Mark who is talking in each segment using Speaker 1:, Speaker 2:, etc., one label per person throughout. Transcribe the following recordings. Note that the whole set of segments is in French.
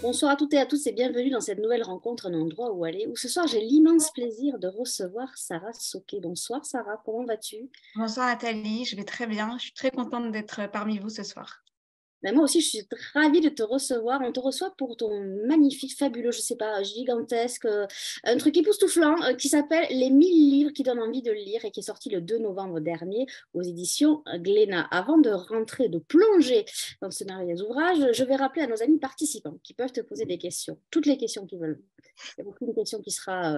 Speaker 1: Bonsoir à toutes et à tous et bienvenue dans cette nouvelle rencontre, un endroit où aller. Où ce soir, j'ai l'immense plaisir de recevoir Sarah Soké. Bonsoir Sarah, comment vas-tu?
Speaker 2: Bonsoir Nathalie, je vais très bien. Je suis très contente d'être parmi vous ce soir.
Speaker 1: Ben, moi aussi, je suis ravie de te recevoir. On te reçoit pour ton magnifique, fabuleux, je sais pas, gigantesque, un truc époustouflant qui s'appelle Les 1000 livres qui donnent envie de lire et qui est sorti le 2 novembre dernier aux éditions Glénat. Avant de rentrer, de plonger dans ce merveilleux ouvrage, je vais rappeler à nos amis participants qui peuvent te poser des questions, toutes les questions qu'ils veulent. Il n'y a aucune question qui sera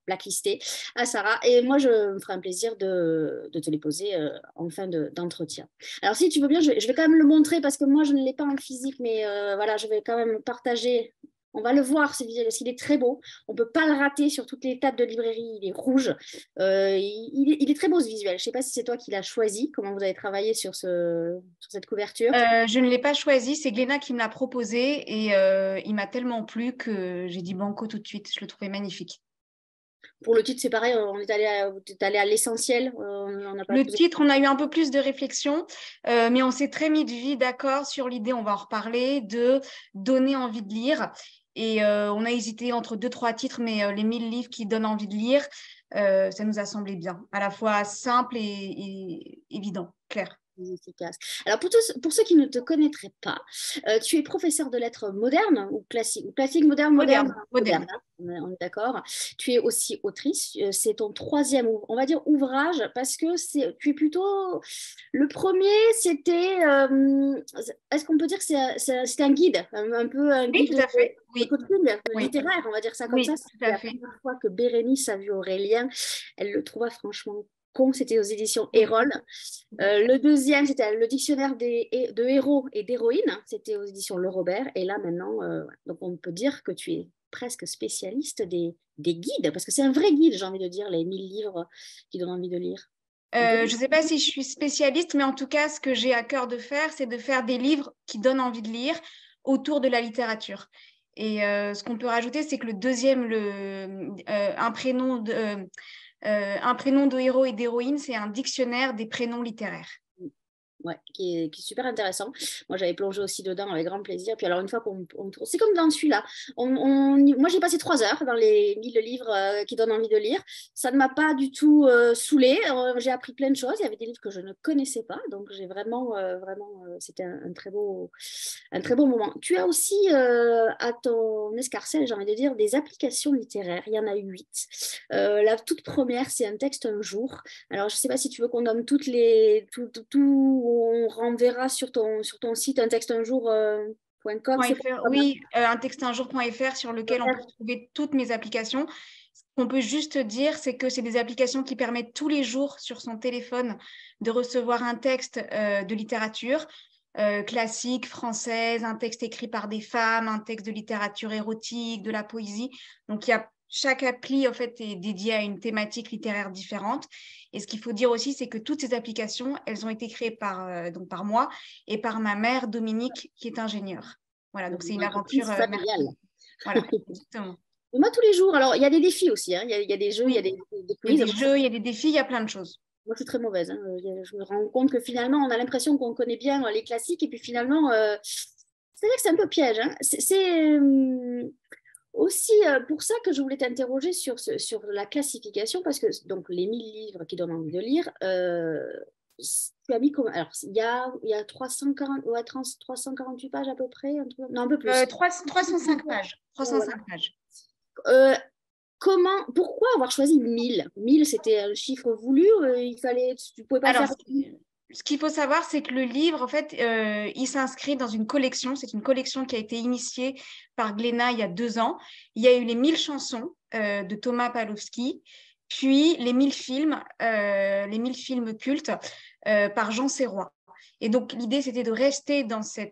Speaker 1: blacklistée à Sarah. Et moi, je me ferai un plaisir de te les poser en fin d'entretien. Alors, si tu veux bien, je vais quand même le montrer parce que moi, je ne l'ai pas en physique, mais voilà, je vais quand même le partager. On va le voir, ce visuel, parce qu'il est très beau. On ne peut pas le rater sur toutes les tables de librairie. Il est rouge. Il est très beau, ce visuel. Je ne sais pas si c'est toi qui l'as choisi, comment vous avez travaillé sur cette couverture.
Speaker 2: Je ne l'ai pas choisi, c'est Glénat qui me l'a proposé et il m'a tellement plu que j'ai dit banco tout de suite. Je le trouvais magnifique.
Speaker 1: Pour le titre, c'est pareil, t'es allé à l'essentiel. On n'a pas
Speaker 2: Le
Speaker 1: posé.
Speaker 2: titre, on a eu un peu plus de réflexion, mais on s'est très mis d'accord sur l'idée, on va en reparler, de donner envie de lire. Et on a hésité entre deux, trois titres, mais les 1000 livres qui donnent envie de lire, ça nous a semblé bien, à la fois simple et évident, clair.
Speaker 1: Efficace. Alors, pour ceux qui ne te connaîtraient pas, tu es professeur de lettres modernes ou classique, moderne, moderne,
Speaker 2: Moderne,
Speaker 1: moderne,
Speaker 2: moderne.
Speaker 1: hein, on est d'accord. Tu es aussi autrice. C'est ton troisième, on va dire, ouvrage parce que tu es plutôt. Le premier, c'était. Est-ce qu'on peut dire que c'était un guide, un peu un
Speaker 2: Oui, tout
Speaker 1: guide
Speaker 2: à fait.
Speaker 1: de
Speaker 2: Oui,
Speaker 1: coaching
Speaker 2: oui,
Speaker 1: littéraire, on va dire ça comme ça.
Speaker 2: oui, tout
Speaker 1: C'était
Speaker 2: à
Speaker 1: la
Speaker 2: fait.
Speaker 1: première fois que Bérénice a vu Aurélien. Elle le trouva franchement con. C'était aux éditions
Speaker 2: Oui.
Speaker 1: Erol. Le deuxième, c'était le dictionnaire de héros et d'héroïnes. C'était aux éditions Le Robert. Et là, maintenant, donc on peut dire que tu es presque spécialiste des guides, parce que c'est un vrai guide, j'ai envie de dire, les 1000 livres qui donnent envie de lire. On peut dire.
Speaker 2: Je ne sais pas si je suis spécialiste, mais en tout cas, ce que j'ai à cœur de faire, c'est de faire des livres qui donnent envie de lire autour de la littérature. Et ce qu'on peut rajouter, c'est que le deuxième, un prénom de héros et d'héroïne, c'est un dictionnaire des prénoms littéraires.
Speaker 1: Ouais, qui est super intéressant. Moi, j'avais plongé aussi dedans avec grand plaisir. Puis alors, une fois c'est comme dans celui-là. Moi, j'ai passé 3 heures dans les 1000 livres qui donnent envie de lire. Ça ne m'a pas du tout saoulée. J'ai appris plein de choses. Il y avait des livres que je ne connaissais pas. Donc, j'ai vraiment, c'était un très beau moment. Tu as aussi à ton escarcelle, j'ai envie de dire, des applications littéraires. Il y en a 8. La toute première, c'est un texte un jour. Alors, je ne sais pas si tu veux qu'on nomme on renverra sur ton site un texte un jour.com. C'est
Speaker 2: .fr,
Speaker 1: pas mal.
Speaker 2: oui, untextunjour.fr sur lequel on peut trouver toutes mes applications. Ce qu'on peut juste dire, c'est que c'est des applications qui permettent tous les jours sur son téléphone de recevoir un texte de littérature classique, française, un texte écrit par des femmes, un texte de littérature érotique, de la poésie. Donc, chaque appli en fait, est dédiée à une thématique littéraire différente. Et ce qu'il faut dire aussi, c'est que toutes ces applications, elles ont été créées donc par moi et par ma mère, Dominique, qui est ingénieure. Voilà, donc c'est
Speaker 1: Une
Speaker 2: une aventure
Speaker 1: entreprise familiale.
Speaker 2: merveilleuse. Voilà, exactement.
Speaker 1: Moi, tous les jours. Alors, il y a des défis aussi, hein. Il y a des jeux, il y a
Speaker 2: Oui,
Speaker 1: des
Speaker 2: il y a
Speaker 1: quiz.
Speaker 2: des jeux, il y a des défis, il y a plein de choses.
Speaker 1: Moi, je suis très mauvaise, hein. Je me rends compte que finalement, on a l'impression qu'on connaît bien les classiques. Et puis finalement, c'est-à-dire que c'est un peu piège, hein. C'est aussi pour ça que je voulais t'interroger sur la classification, parce que donc les 1000 livres qui donnent envie de lire, tu as mis comme. Alors, il y a 340, ouais, 348 pages à peu près, non, un peu plus.
Speaker 2: 305 pages.
Speaker 1: Ouais, voilà.
Speaker 2: 305 pages.
Speaker 1: Euh, pourquoi avoir choisi 1000? 1000, c'était un chiffre voulu, tu pouvais pas le
Speaker 2: Alors,
Speaker 1: faire.
Speaker 2: ce qu'il faut savoir, c'est que le livre, en fait, il s'inscrit dans une collection. C'est une collection qui a été initiée par Glénat il y a 2 ans. Il y a eu les 1000 chansons de Thomas Pawlowski, puis les 1000 films cultes par Jean Serrois. Et donc, l'idée, c'était de rester dans ce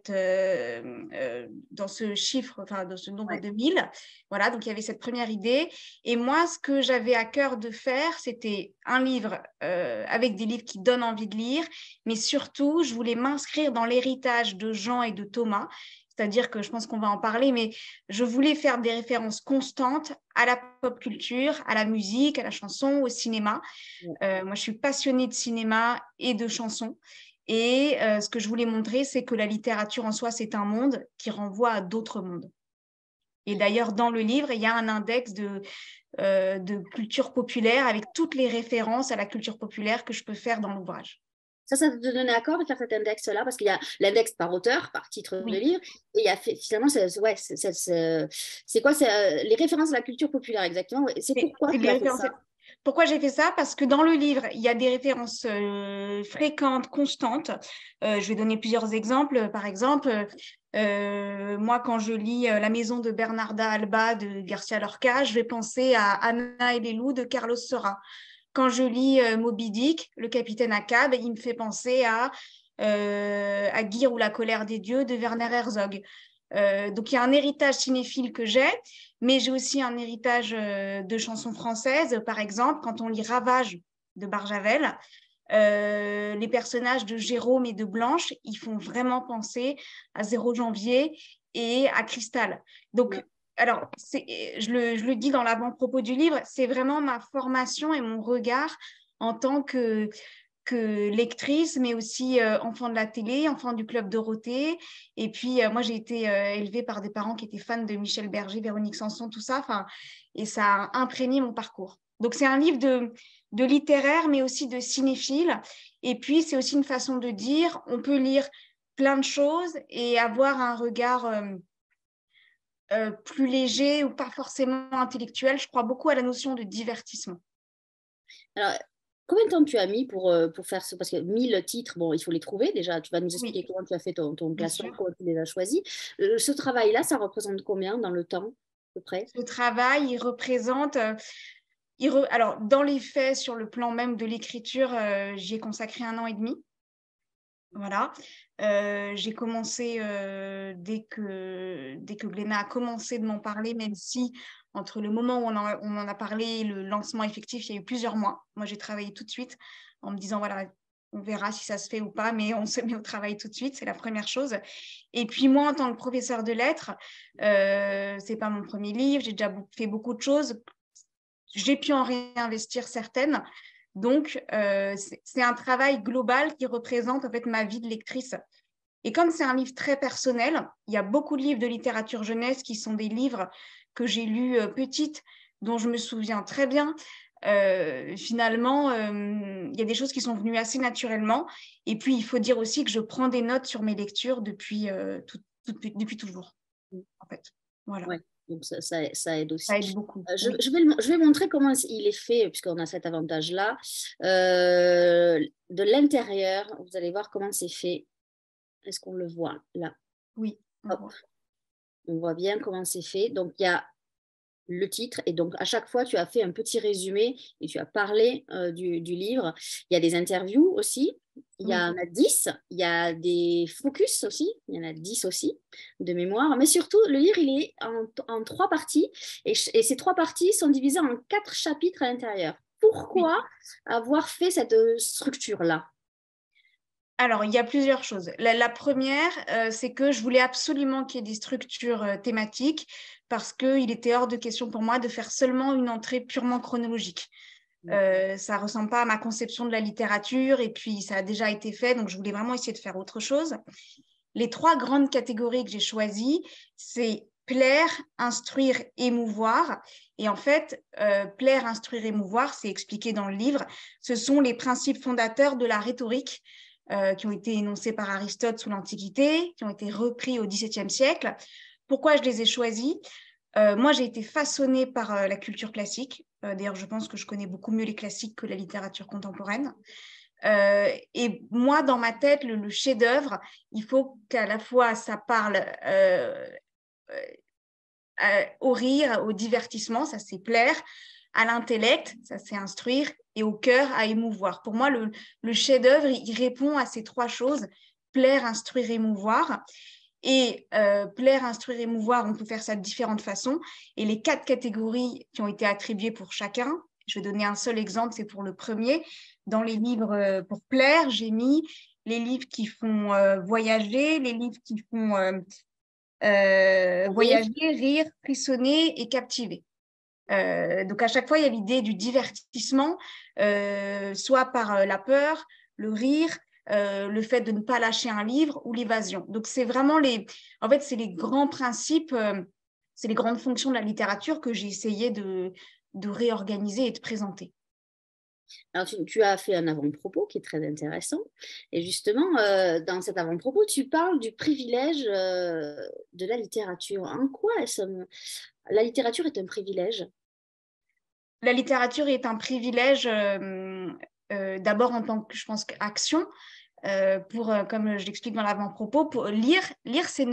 Speaker 2: chiffre, enfin, dans ce nombre
Speaker 1: Ouais.
Speaker 2: de 1000. Voilà, donc il y avait cette première idée. Et moi, ce que j'avais à cœur de faire, c'était un livre avec des livres qui donnent envie de lire, mais surtout, je voulais m'inscrire dans l'héritage de Jean et de Thomas. C'est-à-dire que je pense qu'on va en parler, mais je voulais faire des références constantes à la pop culture, à la musique, à la chanson, au cinéma.
Speaker 1: Ouais.
Speaker 2: Moi, je suis passionnée de cinéma et de chansons. Et ce que je voulais montrer, c'est que la littérature en soi, c'est un monde qui renvoie à d'autres mondes. Et d'ailleurs, dans le livre, il y a un index de culture populaire avec toutes les références à la culture populaire que je peux faire dans l'ouvrage.
Speaker 1: Ça te donnait accord de faire cet index-là? Parce qu'il y a l'index par auteur, par titre de
Speaker 2: Oui.
Speaker 1: livre, et il y a finalement, c'est quoi les références à la culture populaire exactement? C'est pourquoi tu as fait ça?
Speaker 2: Pourquoi j'ai fait ça? Parce que dans le livre, il y a des références fréquentes, constantes. Je vais donner plusieurs exemples. Par exemple, moi, quand je lis La maison de Bernarda Alba de Garcia Lorca, je vais penser à Anna et les loups de Carlos Saura. Quand je lis Moby Dick, le capitaine Ahab, il me fait penser à Aguirre ou la colère des dieux de Werner Herzog. Donc, il y a un héritage cinéphile que j'ai, mais j'ai aussi un héritage de chansons françaises. Par exemple, quand on lit Ravage de Barjavel, les personnages de Jérôme et de Blanche, ils font vraiment penser à 0 janvier et à Cristal. Donc, alors, je le dis dans l'avant-propos du livre, c'est vraiment ma formation et mon regard en tant que lectrice, mais aussi enfant de la télé, enfant du Club Dorothée. Et puis, moi, j'ai été élevée par des parents qui étaient fans de Michel Berger, Véronique Sanson, tout ça. Et ça a imprégné mon parcours. Donc, c'est un livre de littéraire, mais aussi de cinéphile. Et puis, c'est aussi une façon de dire, on peut lire plein de choses et avoir un regard plus léger ou pas forcément intellectuel. Je crois beaucoup à la notion de divertissement.
Speaker 1: Alors, combien de temps tu as mis pour faire ce... Parce que 1000 titres, bon, il faut les trouver déjà. Tu vas nous expliquer comment tu as fait ton classement, comment tu les as choisis. Ce travail-là, ça représente combien dans le temps, à peu près?
Speaker 2: Ce travail, il représente... Alors, dans les faits, sur le plan même de l'écriture, j'y ai consacré 1 an et demi. Voilà. J'ai commencé dès que Glénat a commencé de m'en parler, même si entre le moment où on en a parlé et le lancement effectif, il y a eu plusieurs mois. Moi, j'ai travaillé tout de suite en me disant, voilà, on verra si ça se fait ou pas, mais on se met au travail tout de suite, c'est la première chose. Et puis moi, en tant que professeur de lettres, c'est pas mon premier livre, j'ai déjà fait beaucoup de choses. J'ai pu en réinvestir certaines. Donc, c'est un travail global qui représente en fait ma vie de lectrice. Et comme c'est un livre très personnel, il y a beaucoup de livres de littérature jeunesse qui sont des livres que j'ai lus petite, dont je me souviens très bien. Finalement, il y a des choses qui sont venues assez naturellement. Et puis, il faut dire aussi que je prends des notes sur mes lectures depuis toujours, en fait. Voilà.
Speaker 1: Ouais. Donc ça aide aussi.
Speaker 2: Ça aide beaucoup. Oui.
Speaker 1: Je vais montrer comment il est fait, puisqu'on a cet avantage-là. De l'intérieur, vous allez voir comment c'est fait. Est-ce qu'on le voit là?
Speaker 2: Oui.
Speaker 1: Hop. On voit bien comment c'est fait. Donc, il y a le titre, et donc à chaque fois, tu as fait un petit résumé et tu as parlé du livre. Il y a des interviews aussi. Il y en a 10, il y a des focus aussi, il y en a 10 aussi de mémoire, mais surtout le livre il est en 3 parties et ces 3 parties sont divisées en 4 chapitres à l'intérieur. Pourquoi avoir fait cette structure-là?
Speaker 2: Alors, il y a plusieurs choses. La première, c'est que je voulais absolument qu'il y ait des structures thématiques parce qu'il était hors de question pour moi de faire seulement une entrée purement chronologique. Ça ne ressemble pas à ma conception de la littérature et puis ça a déjà été fait, donc je voulais vraiment essayer de faire autre chose. Les 3 grandes catégories que j'ai choisies, c'est plaire, instruire, émouvoir. Et en fait, plaire, instruire, émouvoir, c'est expliqué dans le livre. Ce sont les principes fondateurs de la rhétorique qui ont été énoncés par Aristote sous l'Antiquité, qui ont été repris au XVIIe siècle. Pourquoi je les ai choisis? Moi, j'ai été façonnée par la culture classique. D'ailleurs, je pense que je connais beaucoup mieux les classiques que la littérature contemporaine. Et moi, dans ma tête, le chef-d'œuvre, il faut qu'à la fois ça parle au rire, au divertissement, ça c'est plaire, à l'intellect, ça c'est instruire, et au cœur, à émouvoir. Pour moi, le chef-d'œuvre, il répond à ces 3 choses, plaire, instruire, émouvoir. Et plaire, instruire, émouvoir, on peut faire ça de différentes façons. Et les 4 catégories qui ont été attribuées pour chacun, je vais donner un seul exemple, c'est pour le premier. Dans les livres pour plaire, j'ai mis les livres qui font voyager, les livres qui font voyager, rire, frissonner et captiver. Donc, à chaque fois, il y a l'idée du divertissement, soit par la peur, le rire, le fait de ne pas lâcher un livre ou l'évasion. Donc, c'est vraiment en fait, c'est les grands principes. c'est les grandes fonctions de la littérature que j'ai essayé de réorganiser et de présenter.
Speaker 1: Alors, tu as fait un avant-propos qui est très intéressant. Et justement, dans cet avant-propos, tu parles du privilège de la littérature. En quoi la littérature est un privilège?
Speaker 2: La littérature est un privilège d'abord en tant que, je pense, action. Comme je l'explique dans l'avant-propos, pour lire c'est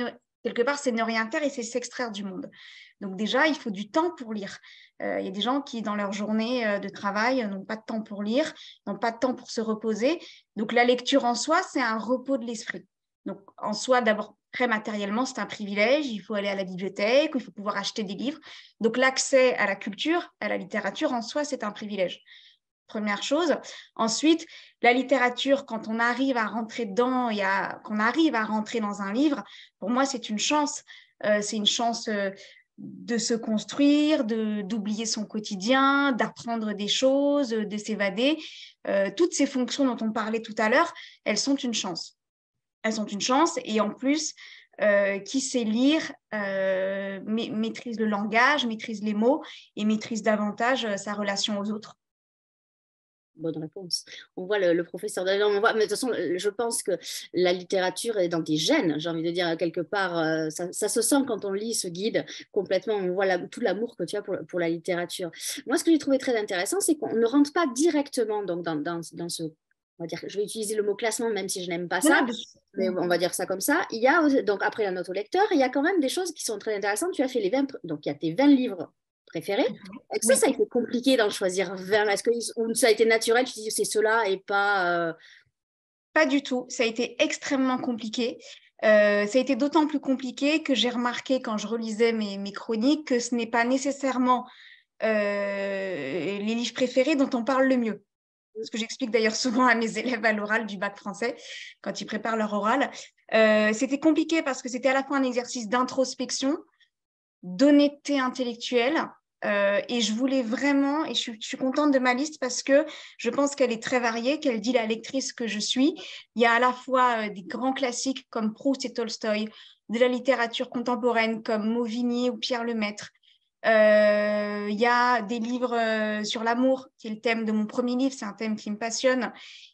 Speaker 2: quelque part, c'est ne rien faire et c'est s'extraire du monde. Donc déjà, il faut du temps pour lire. Il y a des gens qui, dans leur journée de travail, n'ont pas de temps pour lire, n'ont pas de temps pour se reposer. Donc la lecture en soi, c'est un repos de l'esprit. Donc en soi, d'abord, très matériellement, c'est un privilège. Il faut aller à la bibliothèque, il faut pouvoir acheter des livres. Donc l'accès à la culture, à la littérature, en soi, c'est un privilège. Première chose. Ensuite, la littérature, quand on arrive à rentrer dedans, qu'on arrive à rentrer dans un livre, pour moi, c'est une chance. C'est une chance de se construire, d'oublier son quotidien, d'apprendre des choses, de s'évader. Toutes ces fonctions dont on parlait tout à l'heure, elles sont une chance. Elles sont une chance et en plus, qui sait lire maîtrise le langage, maîtrise les mots et maîtrise davantage sa relation aux autres.
Speaker 1: Bonne réponse. On voit le professeur d'ailleurs, mais de toute façon, je pense que la littérature est dans tes gènes, j'ai envie de dire, quelque part, ça se sent quand on lit ce guide complètement, on voit tout l'amour que tu as pour la littérature. Moi, ce que j'ai trouvé très intéressant, c'est qu'on ne rentre pas directement donc, dans ce, on va dire, je vais utiliser le mot classement, même si je n'aime pas ça, mais on va dire ça comme ça. Il y a, donc après la note au lecteur, il y a quand même des choses qui sont très intéressantes. Tu as fait donc il y a tes 20 livres préférés. Est-ce que ça a été compliqué d'en choisir 20? Est-ce que ça a été naturel? Tu dis c'est cela et pas...
Speaker 2: Pas du tout. Ça a été extrêmement compliqué. Ça a été d'autant plus compliqué que j'ai remarqué quand je relisais mes chroniques que ce n'est pas nécessairement les livres préférés dont on parle le mieux. Ce que j'explique d'ailleurs souvent à mes élèves à l'oral du bac français quand ils préparent leur oral. C'était compliqué parce que c'était à la fois un exercice d'introspection, d'honnêteté intellectuelle. Et je voulais vraiment, et je suis contente de ma liste parce que je pense qu'elle est très variée, qu'elle dit la lectrice que je suis. Il y a à la fois des grands classiques comme Proust et Tolstoï, de la littérature contemporaine comme Mauvigny ou Pierre Lemaître. Il y a des livres sur l'amour, qui est le thème de mon premier livre, c'est un thème qui me passionne.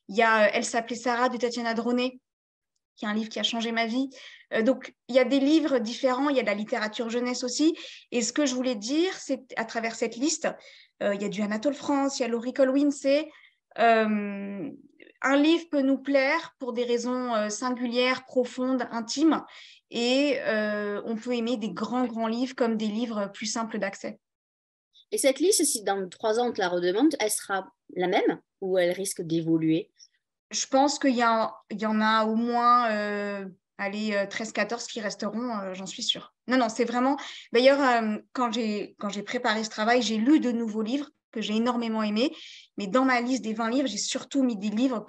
Speaker 2: Il y a Elle s'appelait Sarah de Tatiana Droney, qui est un livre qui a changé ma vie. Donc, il y a des livres différents, il y a de la littérature jeunesse aussi. Et ce que je voulais dire, c'est à travers cette liste, il y a du Anatole France, il y a Laurie Colwin, c'est un livre peut nous plaire pour des raisons singulières, profondes, intimes. Et on peut aimer des grands, grands livres comme des livres plus simples d'accès.
Speaker 1: Et cette liste, si dans 3 ans on te la redemande, elle sera la même ou elle risque d'évoluer?
Speaker 2: Je pense qu'il y en a au moins 13-14 qui resteront, j'en suis sûre. Non, c'est vraiment... D'ailleurs, quand j'ai préparé ce travail, j'ai lu de nouveaux livres que j'ai énormément aimés. Mais dans ma liste des 20 livres, j'ai surtout mis des livres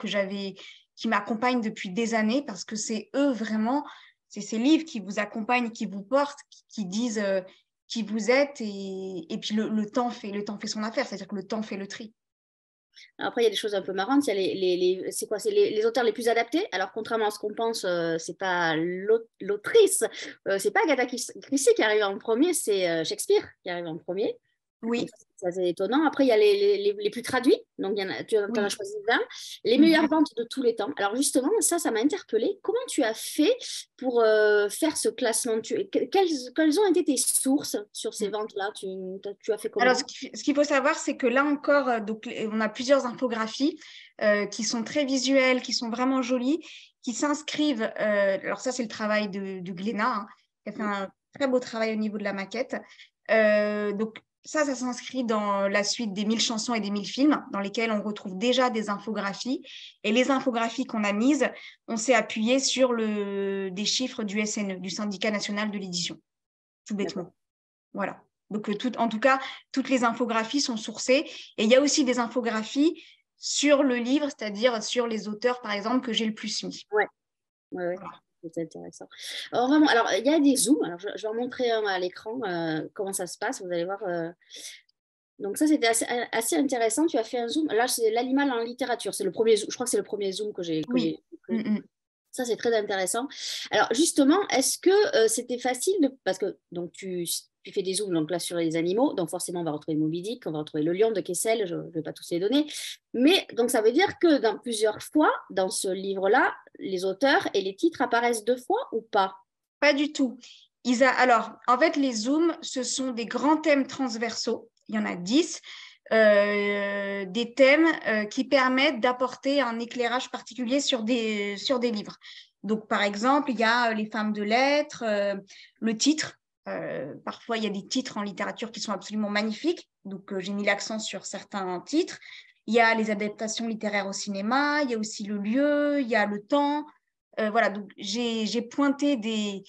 Speaker 2: qui m'accompagnent depuis des années parce que c'est eux vraiment, c'est ces livres qui vous accompagnent, qui vous portent, qui disent qui vous êtes. Et puis le temps fait son affaire, c'est-à-dire que le temps fait le tri.
Speaker 1: Après, il y a des choses un peu marrantes. Il y a c'est quoi? C'est les auteurs les plus adaptés. Alors, contrairement à ce qu'on pense, c'est pas l'autrice, c'est pas Agatha Christie qui arrive en premier, c'est Shakespeare qui arrive en premier.
Speaker 2: Oui.
Speaker 1: Ça, c'est étonnant. Après, il y a les plus traduits. Donc, tu en as choisi 20. Les meilleures ventes de tous les temps. Alors, justement, ça m'a interpellée. Comment tu as fait pour faire ce classement? Quelles ont été tes sources sur ces ventes-là? Tu as fait comment?
Speaker 2: Alors, ce qu'il faut savoir, c'est que là encore, donc, on a plusieurs infographies qui sont très visuelles, qui sont vraiment jolies, qui s'inscrivent. Alors, ça, c'est le travail de Glénat, hein, qui a fait un très beau travail au niveau de la maquette. Donc, ça s'inscrit dans la suite des 1000 chansons et des 1000 films, dans lesquels on retrouve déjà des infographies. Et les infographies qu'on a mises, on s'est appuyé sur des chiffres du SNE, du Syndicat national de l'édition, tout bêtement. Voilà. Donc, en tout cas, toutes les infographies sont sourcées. Et il y a aussi des infographies sur le livre, c'est-à-dire sur les auteurs, par exemple, que j'ai le plus mis.
Speaker 1: Ouais. Voilà. C'est intéressant. Alors, vraiment, il y a des zooms. Alors, je vais en montrer un à l'écran, comment ça se passe. Vous allez voir. Donc, ça, c'était assez intéressant. Tu as fait un zoom. Là, c'est l'animal en littérature. C'est le premier zoom. Je crois que c'est le premier zoom que j'ai.
Speaker 2: Oui.
Speaker 1: Ça, c'est très intéressant. Alors, justement, est-ce que c'était facile parce que donc, tu tu fais des zooms donc là sur les animaux, donc forcément on va retrouver Moby Dick, on va retrouver le lion de Kessel, je ne vais pas tous les donner, mais donc ça veut dire que dans plusieurs fois, dans ce livre-là, les auteurs et les titres apparaissent 2 fois ou pas?
Speaker 2: Pas du tout. Alors, en fait, les zooms, ce sont des grands thèmes transversaux, il y en a 10, des thèmes qui permettent d'apporter un éclairage particulier sur des livres. Donc, par exemple, il y a les femmes de lettres, le titre. Parfois, il y a des titres en littérature qui sont absolument magnifiques. Donc, j'ai mis l'accent sur certains titres. Il y a les adaptations littéraires au cinéma, il y a aussi le lieu, il y a le temps. Voilà, donc j'ai pointé des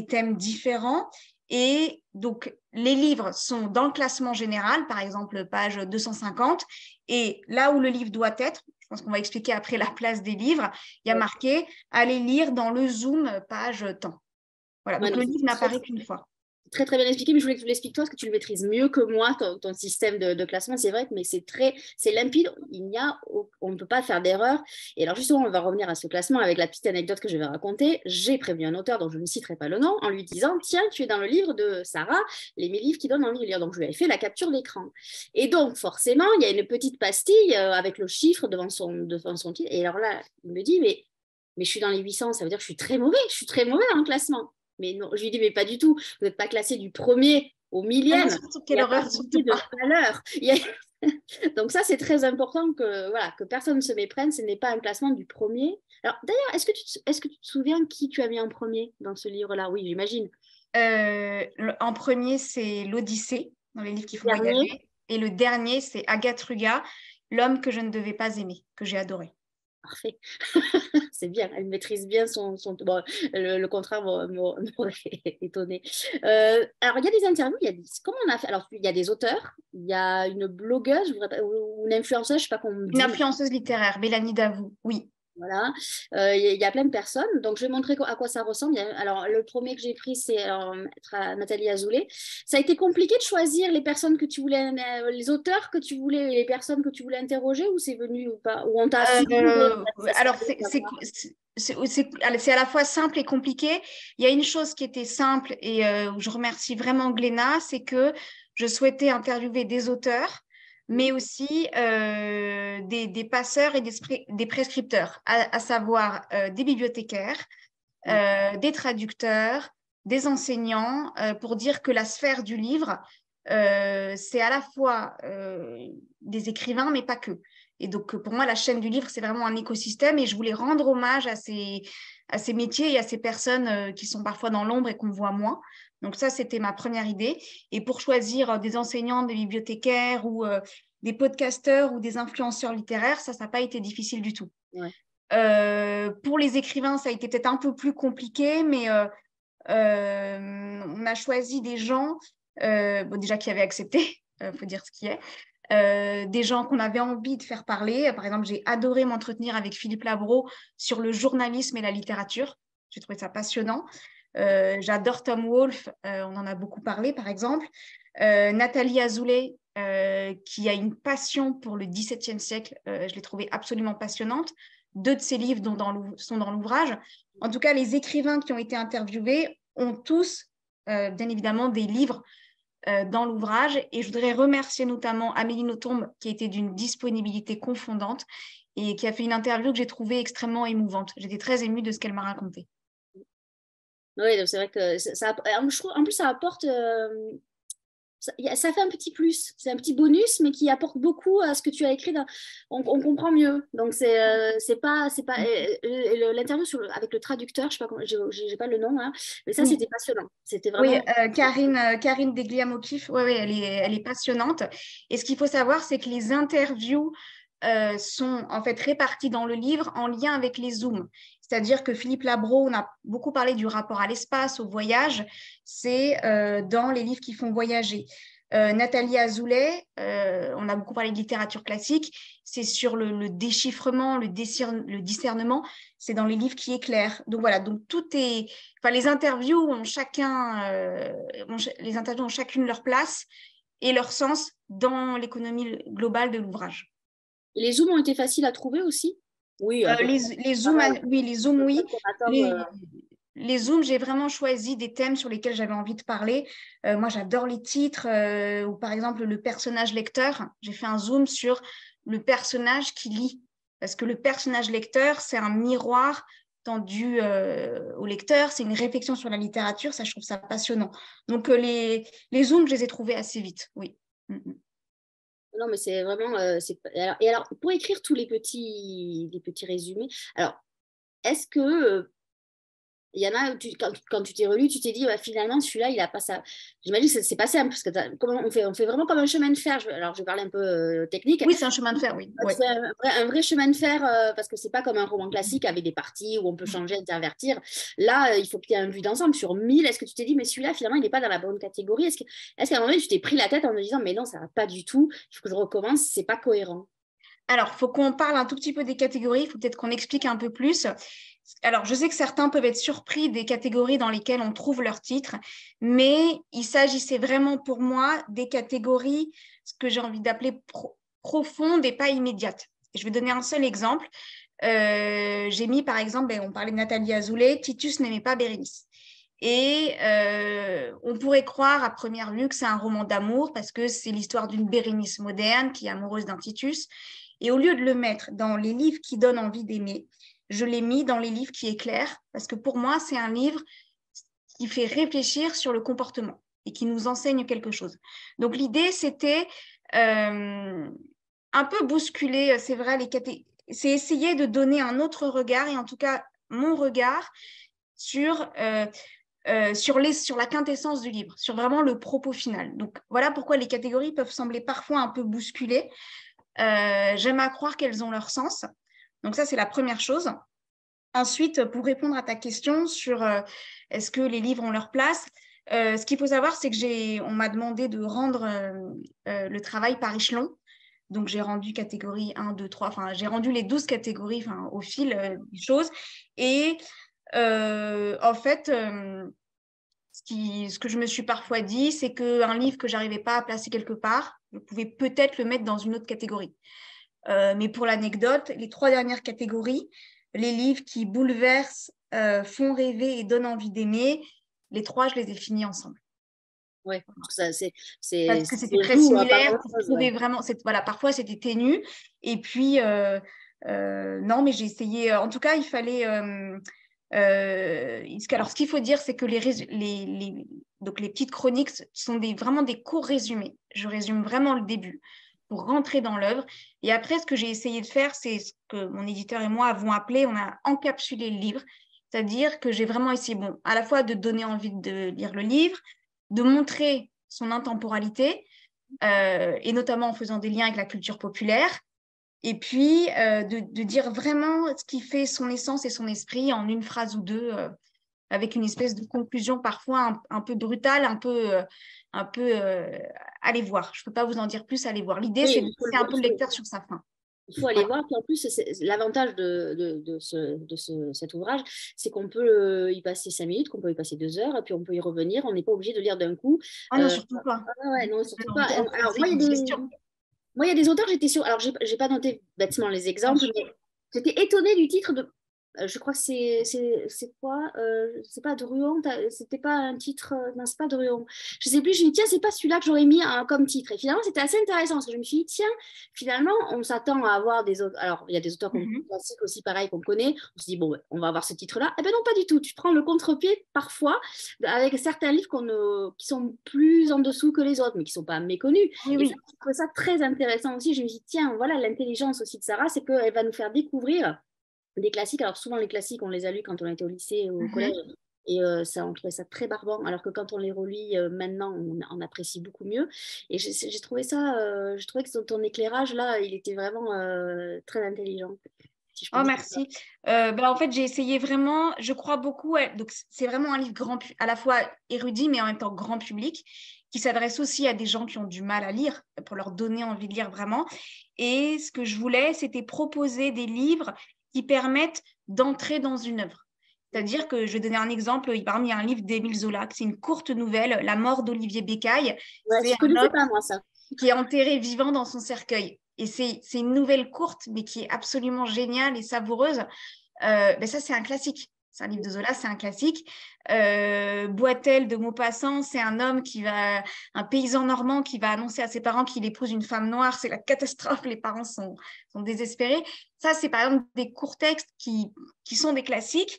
Speaker 2: thèmes différents. Et donc, les livres sont dans le classement général, par exemple, page 250. Et là où le livre doit être, je pense qu'on va expliquer après la place des livres, il y a marqué « Allez lire dans le Zoom, page temps ». Voilà, donc le livre n'apparaît qu'une fois.
Speaker 1: Très très bien expliqué, mais je voulais que tu l'expliques toi parce que tu le maîtrises mieux que moi, ton système de classement, c'est vrai, mais c'est limpide, on ne peut pas faire d'erreur. Et alors justement, on va revenir à ce classement avec la petite anecdote que je vais raconter. J'ai prévu un auteur dont je ne citerai pas le nom en lui disant, tiens, tu es dans le livre de Sarah, les 1000 livres qui donnent envie de lire. Donc je lui avais fait la capture d'écran. Et donc forcément, il y a une petite pastille avec le chiffre devant son titre. Et alors là, il me dit, mais je suis dans les 800, ça veut dire que je suis très mauvais dans le classement. Mais non, je lui dis, mais pas du tout. Vous n'êtes pas classé du premier au millième.
Speaker 2: Quelle horreur,
Speaker 1: de valeur. Donc ça, c'est très important que personne ne se méprenne. Ce n'est pas un classement du premier. Alors d'ailleurs, est-ce que tu te souviens qui tu as mis en premier dans ce livre-là? Oui, j'imagine.
Speaker 2: En premier, c'est l'Odyssée, dans les livres qui font voyager. Et le dernier, c'est Agathe Ruga, L'homme que je ne devais pas aimer, que j'ai adoré.
Speaker 1: Parfait. C'est bien, elle maîtrise bien bon, le contraire m'aurait étonné. Alors, il y a des interviews, comment on a fait? Alors, il y a des auteurs, il y a une blogueuse ou une influenceuse, je ne sais pas comment on dit.
Speaker 2: Une influenceuse littéraire, Mélanie Davout, oui.
Speaker 1: Voilà, il y a plein de personnes. Donc, je vais montrer à quoi ça ressemble. Alors, le premier que j'ai pris, c'est Nathalie Azoulay. Ça a été compliqué de choisir les personnes que tu voulais, les auteurs que tu voulais, les personnes que tu voulais interroger, ou c'est venu ou pas, ou on t'a
Speaker 2: alors, c'est à la fois simple et compliqué. Il y a une chose qui était simple et où je remercie vraiment Gléna, c'est que je souhaitais interviewer des auteurs, mais aussi des passeurs et des prescripteurs, à savoir des bibliothécaires, des traducteurs, des enseignants, pour dire que la sphère du livre, c'est à la fois des écrivains, mais pas que. Et donc, pour moi, la chaîne du livre, c'est vraiment un écosystème et je voulais rendre hommage à ces métiers et à ces personnes qui sont parfois dans l'ombre et qu'on voit moins. Donc ça, c'était ma première idée. Et pour choisir des enseignants, des bibliothécaires ou des podcasteurs ou des influenceurs littéraires, ça n'a pas été difficile du tout.
Speaker 1: Ouais.
Speaker 2: Pour les écrivains, ça a été peut-être un peu plus compliqué, mais on a choisi des gens déjà qui avaient accepté, faut dire ce qui est. Des gens qu'on avait envie de faire parler. Par exemple, j'ai adoré m'entretenir avec Philippe Labro sur le journalisme et la littérature. J'ai trouvé ça passionnant. J'adore Tom Wolfe, on en a beaucoup parlé par exemple. Nathalie Azoulay, qui a une passion pour le XVIIe siècle, je l'ai trouvée absolument passionnante. 2 de ses livres sont dans l'ouvrage. En tout cas, les écrivains qui ont été interviewés ont tous, bien évidemment, des livres dans l'ouvrage. Et je voudrais remercier notamment Amélie Nothomb, qui a été d'une disponibilité confondante et qui a fait une interview que j'ai trouvée extrêmement émouvante. J'étais très émue de ce qu'elle m'a raconté.
Speaker 1: Oui, c'est vrai que en plus, ça apporte... ça fait un petit plus, c'est un petit bonus, mais qui apporte beaucoup à ce que tu as écrit. On comprend mieux. Donc, c'est pas l'interview avec le traducteur, je sais pas, j'ai pas le nom, hein, mais ça, c'était passionnant. C'était vraiment...
Speaker 2: Oui, Karine Degliam-O'Keeffe, oui, elle est passionnante. Et ce qu'il faut savoir, c'est que les interviews sont en fait réparties dans le livre en lien avec les Zooms. C'est-à-dire que Philippe Labro, on a beaucoup parlé du rapport à l'espace, au voyage, c'est dans les livres qui font voyager. Nathalie Azoulay, on a beaucoup parlé de littérature classique, c'est sur le déchiffrement, le discernement, c'est dans les livres qui éclairent. Donc voilà, donc les interviews ont chacune leur place et leur sens dans l'économie globale de l'ouvrage.
Speaker 1: Les Zooms ont été faciles à trouver aussi? Oui.
Speaker 2: Les Zooms, oui. les zooms, j'ai vraiment choisi des thèmes sur lesquels j'avais envie de parler. Moi, j'adore les titres, ou par exemple le personnage lecteur. J'ai fait un zoom sur le personnage qui lit, parce que le personnage lecteur, c'est un miroir tendu au lecteur, c'est une réflexion sur la littérature, ça, je trouve ça passionnant. Donc, les zooms, je les ai trouvés assez vite, oui.
Speaker 1: Non, mais c'est vraiment. Et alors, pour écrire tous les petits résumés, alors, est-ce que il y en a, quand tu t'es relu, tu t'es dit, ouais, finalement, celui-là, il a pas ça. J'imagine que c'est pas simple, parce que comment on fait vraiment comme un chemin de fer. Alors, je vais parler un peu technique.
Speaker 2: Oui, c'est un chemin de fer, oui.
Speaker 1: Tu fais un vrai chemin de fer, parce que c'est pas comme un roman classique avec des parties où on peut changer, intervertir. Là, il faut que tu aies un vue d'ensemble sur 1000. Est-ce que tu t'es dit, mais celui-là, finalement, il n'est pas dans la bonne catégorie? Est-ce qu'à un moment donné, tu t'es pris la tête en te disant, mais non, ça va pas du tout, il faut que je recommence, c'est pas cohérent?
Speaker 2: Alors, il faut qu'on parle un tout petit peu des catégories, il faut peut-être qu'on explique un peu plus. Alors, je sais que certains peuvent être surpris des catégories dans lesquelles on trouve leur titre, mais il s'agissait vraiment pour moi des catégories, ce que j'ai envie d'appeler profondes et pas immédiates. Et je vais donner un seul exemple. J'ai mis, par exemple, on parlait de Nathalie Azoulay, Titus n'aimait pas Bérénice. Et on pourrait croire à première vue que c'est un roman d'amour parce que c'est l'histoire d'une Bérénice moderne qui est amoureuse d'un Titus. Et au lieu de le mettre dans les livres qui donnent envie d'aimer, je l'ai mis dans les livres qui éclairent parce que pour moi, c'est un livre qui fait réfléchir sur le comportement et qui nous enseigne quelque chose. Donc l'idée, c'était un peu bousculer, c'est vrai, c'est essayer de donner un autre regard et en tout cas mon regard sur sur la quintessence du livre, sur vraiment le propos final. Donc voilà pourquoi les catégories peuvent sembler parfois un peu bousculées. J'aime à croire qu'elles ont leur sens. Donc ça, c'est la première chose. Ensuite, pour répondre à ta question sur est-ce que les livres ont leur place, ce qu'il faut savoir, c'est que on m'a demandé de rendre le travail par échelon. Donc, j'ai rendu catégorie 1, 2, 3, enfin, j'ai rendu les 12 catégories au fil des choses. Et en fait, ce que je me suis parfois dit, c'est qu'un livre que j'arrivais pas à placer quelque part, je pouvais peut-être le mettre dans une autre catégorie. Mais pour l'anecdote, les 3 dernières catégories, les livres qui bouleversent, font rêver et donnent envie d'aimer, les 3, je les ai finis ensemble.
Speaker 1: Ouais, c'est
Speaker 2: Parce que c'était très
Speaker 1: joue à pas
Speaker 2: similaire pour
Speaker 1: grand-chose,
Speaker 2: trouver
Speaker 1: ouais.
Speaker 2: vraiment. Voilà, parfois, c'était ténu. Et puis, non, mais j'ai essayé. En tout cas, il fallait. Alors, ce qu'il faut dire, c'est que donc les petites chroniques sont vraiment des courts résumés. Je résume vraiment le début pour rentrer dans l'œuvre. Et après, ce que j'ai essayé de faire, c'est ce que mon éditeur et moi avons appelé, on a encapsulé le livre. C'est-à-dire que j'ai vraiment essayé, bon, à la fois de donner envie de lire le livre, de montrer son intemporalité, et notamment en faisant des liens avec la culture populaire, et puis de dire vraiment ce qui fait son essence et son esprit en une phrase ou deux, avec une espèce de conclusion parfois un peu brutale, allez voir. Je ne peux pas vous en dire plus, allez voir. L'idée, c'est de laisser un peu le lecteur sur sa faim.
Speaker 1: Il faut aller
Speaker 2: Voilà.
Speaker 1: voir. Puis en plus, l'avantage cet ouvrage, c'est qu'on peut y passer 5 minutes, qu'on peut y passer 2 heures, et puis on peut y revenir. On n'est pas obligé de lire d'un coup.
Speaker 2: Ah non, surtout pas.
Speaker 1: Ouais, non, surtout pas. Alors,
Speaker 2: C'est une question.
Speaker 1: moi, il y a des auteurs, j'étais sûre. Alors, j'ai pas noté bêtement les
Speaker 2: Bien
Speaker 1: exemples,
Speaker 2: sûr.
Speaker 1: mais j'étais étonnée du titre de. Je crois que c'est quoi? C'est pas Druon, c'était pas un titre. Non, c'est pas Druon. Je sais plus, je me dis, tiens, c'est pas celui-là que j'aurais mis comme titre. Et finalement, c'était assez intéressant parce que je me suis dit, tiens, finalement, on s'attend à avoir des autres. Alors, il y a des auteurs classiques aussi, pareil, qu'on connaît. On se dit, bon, ouais, on va avoir ce titre-là. Eh ben non, pas du tout. Tu prends le contre-pied parfois avec certains livres qui sont plus en dessous que les autres, mais qui sont pas méconnus.
Speaker 2: Oui,
Speaker 1: Et ça,
Speaker 2: oui.
Speaker 1: je trouve ça très intéressant aussi. Je me suis dit, tiens, voilà l'intelligence aussi de Sarah, c'est qu'elle va nous faire découvrir des classiques. Alors souvent les classiques, on les a lus quand on était au lycée ou au collège, et ça, on trouvait ça très barbant, alors que quand on les relit maintenant, on apprécie beaucoup mieux. Et j'ai trouvé ça, je trouvais que ton éclairage là, il était vraiment très intelligent, si je peux
Speaker 2: Oh,
Speaker 1: dire.
Speaker 2: merci. En fait, j'ai essayé vraiment, je crois beaucoup, donc c'est vraiment un livre à la fois érudit, mais en même temps grand public, qui s'adresse aussi à des gens qui ont du mal à lire, pour leur donner envie de lire vraiment. Et ce que je voulais, c'était proposer des livres qui permettent d'entrer dans une œuvre. C'est-à-dire que je vais donner un exemple, par exemple, il y a un livre d'Émile Zola, c'est une courte nouvelle, La mort d'Olivier Bécaille.
Speaker 1: Ouais,
Speaker 2: C'est
Speaker 1: je
Speaker 2: un
Speaker 1: connaissais
Speaker 2: homme
Speaker 1: pas moi ça.
Speaker 2: qui est enterré vivant dans son cercueil. Et c'est une nouvelle courte, mais qui est absolument géniale et savoureuse. Ça, c'est un classique. c'est un livre de Zola, c'est un classique. Boitel de Maupassant, c'est un paysan normand qui va annoncer à ses parents qu'il épouse une femme noire, c'est la catastrophe, les parents sont désespérés. Ça, c'est par exemple des courts textes qui sont des classiques,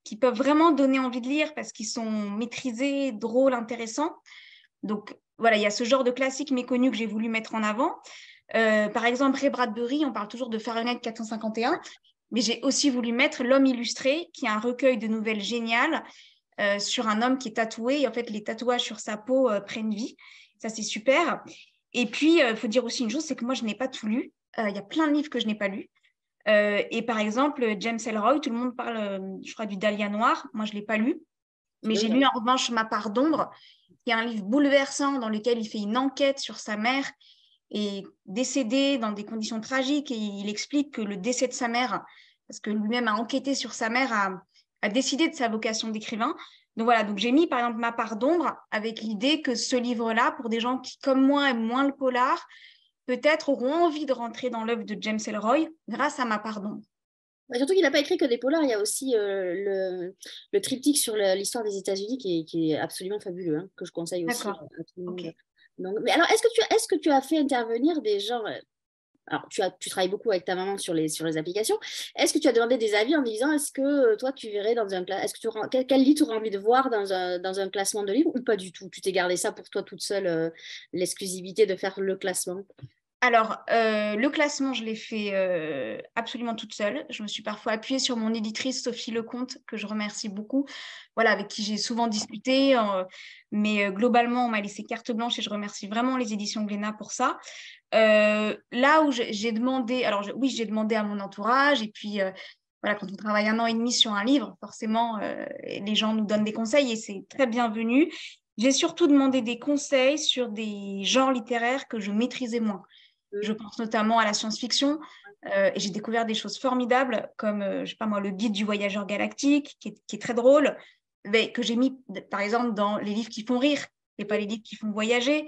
Speaker 2: qui peuvent vraiment donner envie de lire parce qu'ils sont maîtrisés, drôles, intéressants. Donc voilà, il y a ce genre de classique méconnu que j'ai voulu mettre en avant. Par exemple, Ray Bradbury, on parle toujours de Fahrenheit 451, mais j'ai aussi voulu mettre L'Homme illustré, qui est un recueil de nouvelles géniales sur un homme qui est tatoué. Et en fait, les tatouages sur sa peau prennent vie. Ça, c'est super. Et puis, il faut dire aussi une chose, c'est que moi, je n'ai pas tout lu. Il y a plein de livres que je n'ai pas lus. Et par exemple, James Ellroy, tout le monde parle, je crois, du Dahlia noir. Moi, je ne l'ai pas lu. Mais j'ai lu en revanche Ma part d'ombre, qui est un livre bouleversant dans lequel il fait une enquête sur sa mère et décédée dans des conditions tragiques. Et il explique que le décès de sa mère, parce que lui-même a enquêté sur sa mère, a décidé de sa vocation d'écrivain. Donc voilà, donc j'ai mis par exemple Ma part d'ombre avec l'idée que ce livre-là, pour des gens qui, comme moi, aiment moins le polar, peut-être auront envie de rentrer dans l'œuvre de James Ellroy grâce à Ma part d'ombre.
Speaker 1: Surtout qu'il n'a pas écrit que des polars, il y a aussi le triptyque sur l'histoire des États-Unis qui est absolument fabuleux, hein, que je conseille aussi à
Speaker 2: D'accord.
Speaker 1: tout le monde.
Speaker 2: Ok.
Speaker 1: Donc, mais alors, est-ce que tu as fait intervenir des gens alors, tu travailles beaucoup avec ta maman sur les applications. Est-ce que tu as demandé des avis en disant est-ce que toi, tu verrais dans un est-ce que quel livre tu aurais envie de voir dans un classement de livres ou pas du tout? Tu t'es gardé ça pour toi toute seule, l'exclusivité de faire le classement?
Speaker 2: Alors, le classement, je l'ai fait absolument toute seule. Je me suis parfois appuyée sur mon éditrice Sophie Lecomte, que je remercie beaucoup, voilà, avec qui j'ai souvent discuté. Mais globalement, on m'a laissé carte blanche et je remercie vraiment les éditions Glénat pour ça. Là où j'ai demandé, alors oui, j'ai demandé à mon entourage et puis voilà, quand on travaille 1 an et demi sur un livre, forcément, les gens nous donnent des conseils et c'est très bienvenu. J'ai surtout demandé des conseils sur des genres littéraires que je maîtrisais moins. Je pense notamment à la science-fiction et j'ai découvert des choses formidables comme, je sais pas moi, le guide du voyageur galactique qui est très drôle, mais que j'ai mis par exemple dans les livres qui font rire et pas les livres qui font voyager.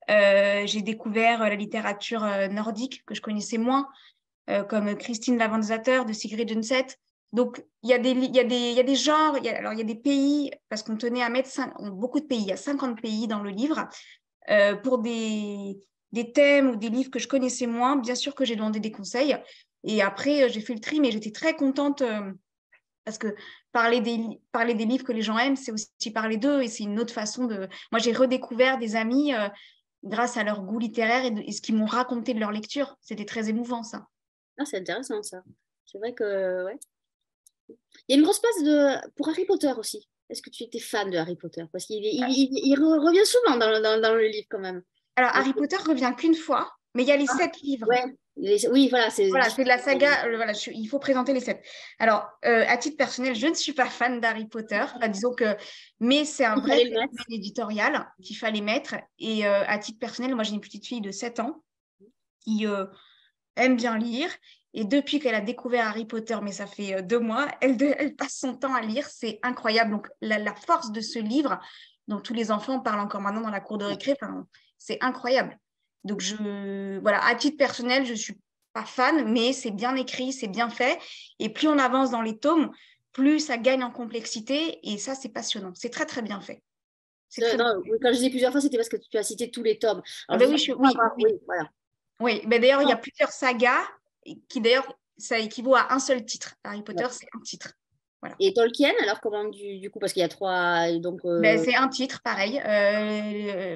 Speaker 2: J'ai découvert la littérature nordique que je connaissais moins, comme Christine Lavanzater de Sigrid Undset. Donc, il y a des genres, alors il y a des pays, parce qu'on tenait à mettre beaucoup de pays, il y a 50 pays dans le livre, pour des thèmes ou des livres que je connaissais moins. Bien sûr que j'ai demandé des conseils. Et après, j'ai fait le tri, mais j'étais très contente parce que parler des livres que les gens aiment, c'est aussi parler d'eux et c'est une autre façon de... Moi, j'ai redécouvert des amis grâce à leur goût littéraire et ce qu'ils m'ont raconté de leur lecture. C'était très émouvant, ça.
Speaker 1: Ah, c'est intéressant ça. C'est vrai que ouais. Il y a une grosse place pour Harry Potter aussi. Est-ce que tu étais fan de Harry Potter? Parce qu'il revient souvent dans le livre quand même.
Speaker 2: Alors, Harry Potter revient qu'une fois, mais il y a les 7 livres.
Speaker 1: Ouais, oui, voilà, c'est
Speaker 2: Voilà, c'est de la saga. Voilà, il faut présenter les 7. Alors, à titre personnel, je ne suis pas fan d'Harry Potter. Enfin, disons que, mais c'est un vrai phénomène éditorial qu'il fallait mettre. Et à titre personnel, moi, j'ai une petite fille de 7 ans qui aime bien lire. Et depuis qu'elle a découvert Harry Potter, mais ça fait 2 mois, elle passe son temps à lire. C'est incroyable. Donc, la force de ce livre, dont tous les enfants parlent encore maintenant dans la cour de récré, c'est incroyable. Donc, voilà, à titre personnel, je ne suis pas fan, mais c'est bien écrit, c'est bien fait. Et plus on avance dans les tomes, plus ça gagne en complexité. Et ça, c'est passionnant. C'est très, très bien fait.
Speaker 1: Non, quand je disais plusieurs fois, c'était parce que tu as cité tous les tomes.
Speaker 2: Alors,
Speaker 1: oui, voilà.
Speaker 2: Oui, ben d'ailleurs, il y a plusieurs sagas qui, d'ailleurs, ça équivaut à un seul titre. Harry Potter, c'est un titre. Voilà.
Speaker 1: Et Tolkien, alors comment du coup, parce qu'il y a 3, donc...
Speaker 2: Ben, c'est un titre, pareil.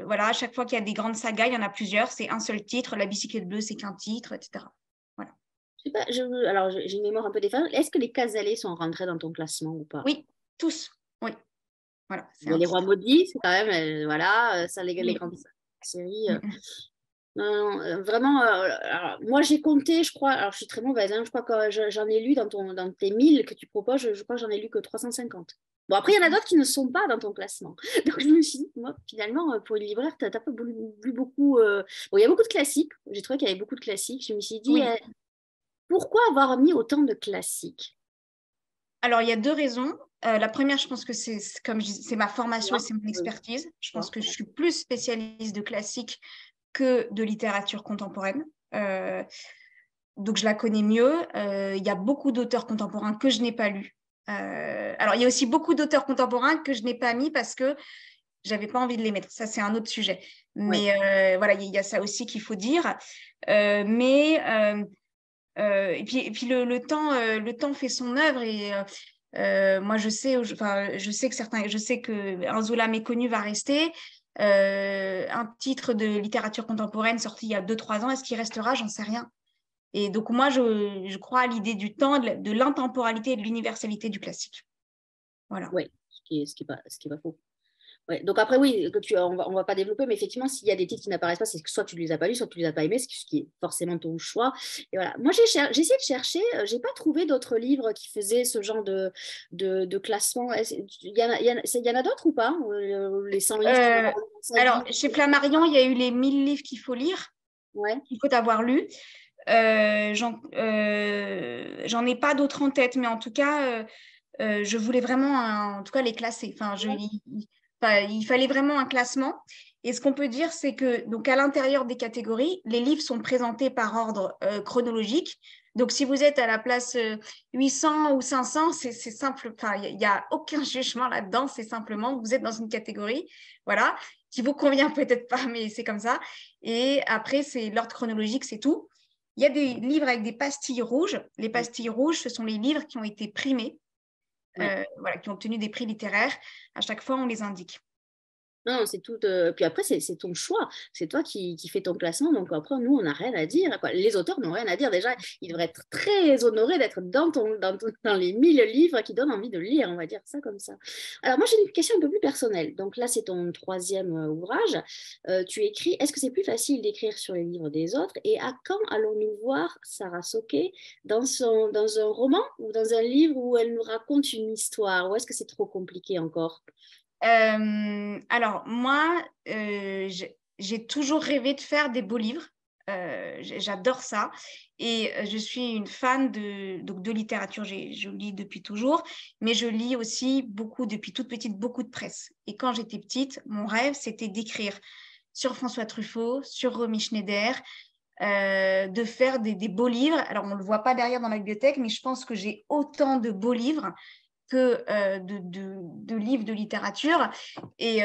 Speaker 2: Voilà, à chaque fois qu'il y a des grandes sagas, il y en a plusieurs, c'est un seul titre. La bicyclette bleue, c'est qu'un titre, etc. Voilà.
Speaker 1: Je sais pas, alors j'ai une mémoire un peu défaillante. Est-ce que les Casalets sont rentrés dans ton classement ou pas?
Speaker 2: Oui, tous. Oui. Voilà,
Speaker 1: les Rois Maudits, c'est quand même, voilà, ça, les grandes séries. Non, vraiment, alors, moi j'ai compté, je crois, alors je suis très mauvaise, hein, je crois que j'en ai lu dans tes 1000 que tu proposes, je crois que j'en ai lu que 350. Bon, après, il y en a d'autres qui ne sont pas dans ton classement. Donc, je me suis dit, moi, finalement, pour une libraire, tu n'as pas lu beaucoup. Bon, il y a beaucoup de classiques. J'ai trouvé qu'il y avait beaucoup de classiques. Je me suis dit, pourquoi avoir mis autant de classiques?
Speaker 2: Alors, il y a 2 raisons. La première, je pense que comme je dis, c'est ma formation et c'est mon expertise. Je pense que je suis plus spécialiste de classiques que de littérature contemporaine. Donc, je la connais mieux. Il y a beaucoup d'auteurs contemporains que je n'ai pas lus. Alors, il y a aussi beaucoup d'auteurs contemporains que je n'ai pas mis parce que je n'avais pas envie de les mettre. Ça, c'est un autre sujet. Mais voilà, il y a ça aussi qu'il faut dire. Et puis le temps fait son œuvre et moi, je sais qu'un Zola méconnu va rester. Un titre de littérature contemporaine sorti il y a 2-3 ans, est-ce qu'il restera? J'en sais rien. Et donc, moi, je crois à l'idée du temps, de l'intemporalité et de l'universalité du classique. Voilà.
Speaker 1: Oui, ce qui est pas faux. Ouais. Donc après, oui, on va pas développer, mais effectivement, s'il y a des titres qui n'apparaissent pas, c'est que soit tu ne les as pas lus, soit tu ne les as pas aimés, ce qui est forcément ton choix. Et voilà. Moi, j'ai essayé de chercher, j'ai pas trouvé d'autres livres qui faisaient ce genre de classement. Il y en a d'autres ou pas? Les 100 livres qu'il faut avoir dans sa
Speaker 2: Alors,
Speaker 1: vie.
Speaker 2: chez Flammarion, il y a eu les 1000 livres qu'il faut lire,
Speaker 1: Ouais.
Speaker 2: qu'il faut avoir lus. J'en ai pas d'autres en tête, mais en tout cas, je voulais vraiment, en tout cas, les classer. Il fallait vraiment un classement. Et ce qu'on peut dire, c'est que donc à l'intérieur des catégories, les livres sont présentés par ordre chronologique. Donc, si vous êtes à la place 800 ou 500, c'est simple. Il n'y a aucun jugement là-dedans. C'est simplement que vous êtes dans une catégorie, voilà, qui vous convient peut-être pas, mais c'est comme ça. Et après, c'est l'ordre chronologique, c'est tout. Il y a des livres avec des pastilles rouges. Les pastilles rouges, ce sont les livres qui ont été primés, voilà, qui ont obtenu des prix littéraires. À chaque fois, on les indique.
Speaker 1: Non, c'est tout. Puis après, c'est ton choix. C'est toi qui fais ton classement. Donc après, nous, on n'a rien à dire, quoi. Les auteurs n'ont rien à dire. Déjà, ils devraient être très honorés d'être dans les 1000 livres qui donnent envie de lire, on va dire ça comme ça. Alors moi, j'ai une question un peu plus personnelle. Donc là, c'est ton troisième ouvrage. Tu écris. Est-ce que c'est plus facile d'écrire sur les livres des autres? Et à quand allons-nous voir Sarah Soquet dans un roman ou dans un livre où elle nous raconte une histoire? Ou est-ce que c'est trop compliqué encore?
Speaker 2: Alors, moi, j'ai toujours rêvé de faire des beaux livres. J'adore ça. Et je suis une fan de littérature. Je lis depuis toujours, mais je lis aussi beaucoup, depuis toute petite, beaucoup de presse. Et quand j'étais petite, mon rêve, c'était d'écrire sur François Truffaut, sur Romy Schneider, de faire des beaux livres. Alors, on ne le voit pas derrière dans ma bibliothèque, mais je pense que j'ai autant de beaux livres que de livres de littérature. Et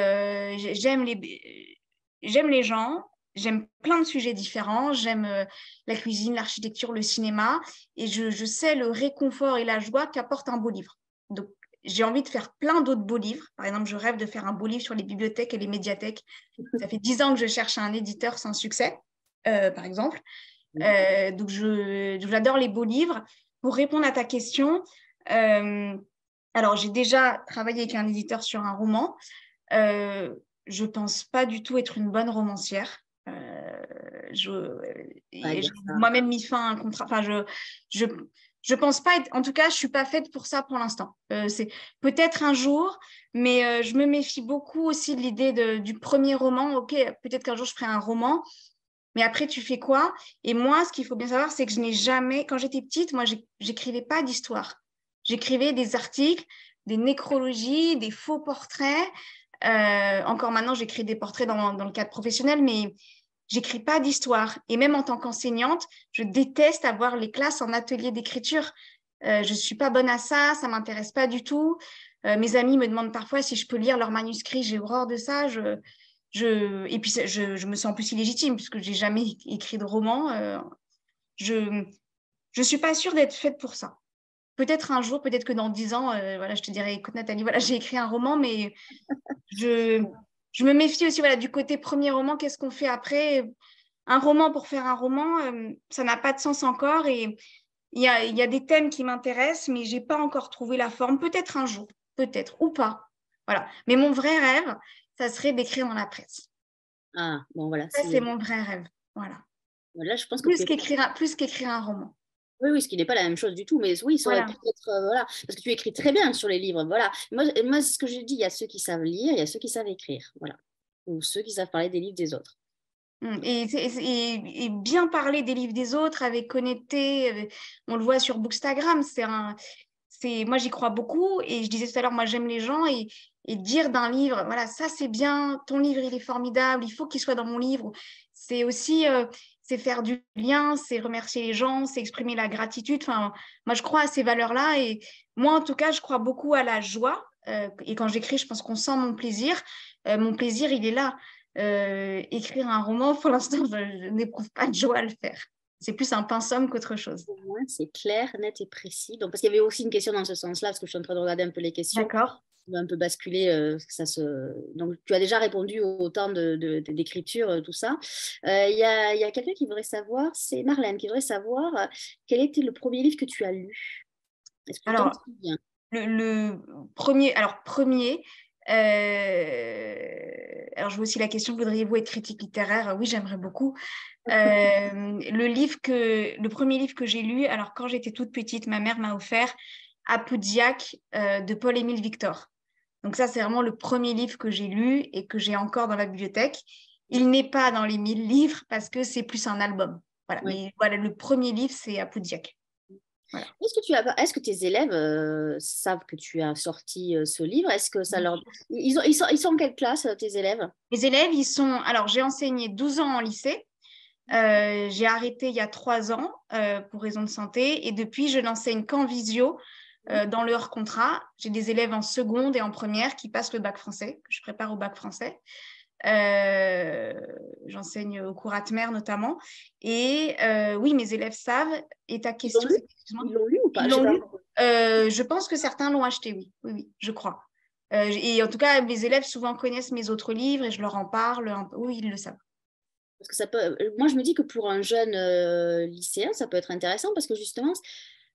Speaker 2: j'aime les gens, j'aime plein de sujets différents, j'aime la cuisine, l'architecture, le cinéma, et je sais le réconfort et la joie qu'apporte un beau livre. Donc, j'ai envie de faire plein d'autres beaux livres. Par exemple, je rêve de faire un beau livre sur les bibliothèques et les médiathèques. Ça fait 10 ans que je cherche un éditeur sans succès, par exemple. Donc, j'adore les beaux livres. Pour répondre à ta question, alors, j'ai déjà travaillé avec un éditeur sur un roman. Je ne pense pas du tout être une bonne romancière. J'ai moi-même mis fin à un contrat. Enfin, je pense pas être... En tout cas, je ne suis pas faite pour ça pour l'instant. C'est peut-être un jour, mais je me méfie beaucoup aussi de l'idée du premier roman. OK, peut-être qu'un jour, je ferai un roman. Mais après, tu fais quoi? Et moi, ce qu'il faut bien savoir, c'est que je n'ai jamais... Quand j'étais petite, moi, j'écrivais pas d'histoire. J'écrivais des articles, des nécrologies, des faux portraits. Encore maintenant, j'écris des portraits dans le cadre professionnel, mais j'écris pas d'histoire. Et même en tant qu'enseignante, je déteste avoir les classes en atelier d'écriture. Je suis pas bonne à ça, ça m'intéresse pas du tout. Mes amis me demandent parfois si je peux lire leur manuscrit. J'ai horreur de ça. Et puis, je me sens plus illégitime puisque j'ai jamais écrit de roman. Je suis pas sûre d'être faite pour ça. Peut-être un jour, peut-être que dans 10 ans, voilà, je te dirais, écoute Nathalie, voilà, j'ai écrit un roman, mais je me méfie aussi voilà, du côté premier roman, qu'est-ce qu'on fait après? Un roman pour faire un roman, ça n'a pas de sens encore et il y a des thèmes qui m'intéressent, mais je n'ai pas encore trouvé la forme. Peut-être un jour, peut-être, ou pas. Voilà. Mais mon vrai rêve, ça serait d'écrire dans la presse.
Speaker 1: Ah, bon, voilà.
Speaker 2: Ça, c'est mon vrai rêve. Voilà.
Speaker 1: Là, je pense que
Speaker 2: Plus qu'écrire un roman.
Speaker 1: Oui, ce qui n'est pas la même chose du tout, mais oui, ça aurait pu être, voilà, parce que tu écris très bien sur les livres, voilà. Moi, ce que je dis, il y a ceux qui savent lire, il y a ceux qui savent écrire, voilà, ou ceux qui savent parler des livres des autres.
Speaker 2: Et bien parler des livres des autres avec honnêteté, on le voit sur Bookstagram, moi j'y crois beaucoup et je disais tout à l'heure, moi j'aime les gens et dire d'un livre, voilà, ça c'est bien, ton livre il est formidable, il faut qu'il soit dans mon livre. C'est aussi, c'est faire du lien, c'est remercier les gens, c'est exprimer la gratitude. Enfin, moi, je crois à ces valeurs-là. Et moi, en tout cas, je crois beaucoup à la joie. Et quand j'écris, je pense qu'on sent mon plaisir. Mon plaisir, il est là. Écrire un roman, pour l'instant, je n'éprouve pas de joie à le faire. C'est plus un pinceau qu'autre chose.
Speaker 1: Au moins, c'est clair, net et précis. Donc, parce qu'il y avait aussi une question dans ce sens-là, parce que je suis en train de regarder un peu les questions.
Speaker 2: D'accord.
Speaker 1: On va un peu basculer. Donc, tu as déjà répondu au temps d'écriture, tout ça. Il y a quelqu'un qui voudrait savoir, c'est Marlène, qui voudrait savoir quel était le premier livre que tu as lu. Est-ce que tu t'en
Speaker 2: Alors,
Speaker 1: souviens?
Speaker 2: le premier, alors je vois aussi la question, voudriez-vous être critique littéraire? Oui, j'aimerais beaucoup. Le premier livre que j'ai lu, alors quand j'étais toute petite, ma mère m'a offert Apoudiak de Paul-Émile Victor. Donc ça, c'est vraiment le premier livre que j'ai lu et que j'ai encore dans la bibliothèque. Il n'est pas dans les 1000 livres parce que c'est plus un album. Voilà.
Speaker 1: Oui.
Speaker 2: Mais voilà, le premier livre, c'est Apoudiak. Voilà.
Speaker 1: Est-ce que tes élèves savent que tu as sorti ce livre? Est-ce que ça leur... ils sont en quelle classe, tes élèves?
Speaker 2: Les élèves, ils sont... Alors, j'ai enseigné 12 ans en lycée. J'ai arrêté il y a 3 ans pour raison de santé. Et depuis, je n'enseigne qu'en visio dans le hors-contrat. J'ai des élèves en seconde et en première qui passent le bac français, que je prépare au bac français. J'enseigne au cours Atmer notamment. Et oui, mes élèves savent. Et ta question,
Speaker 1: Ils l'ont lu ou pas?
Speaker 2: Ils l'ont lu. Je pense que certains l'ont acheté, oui. Oui, oui, je crois. Et en tout cas, mes élèves souvent connaissent mes autres livres et je leur en parle. Oui, ils le savent.
Speaker 1: Parce que ça peut... Moi, je me dis que pour un jeune lycéen, ça peut être intéressant parce que justement,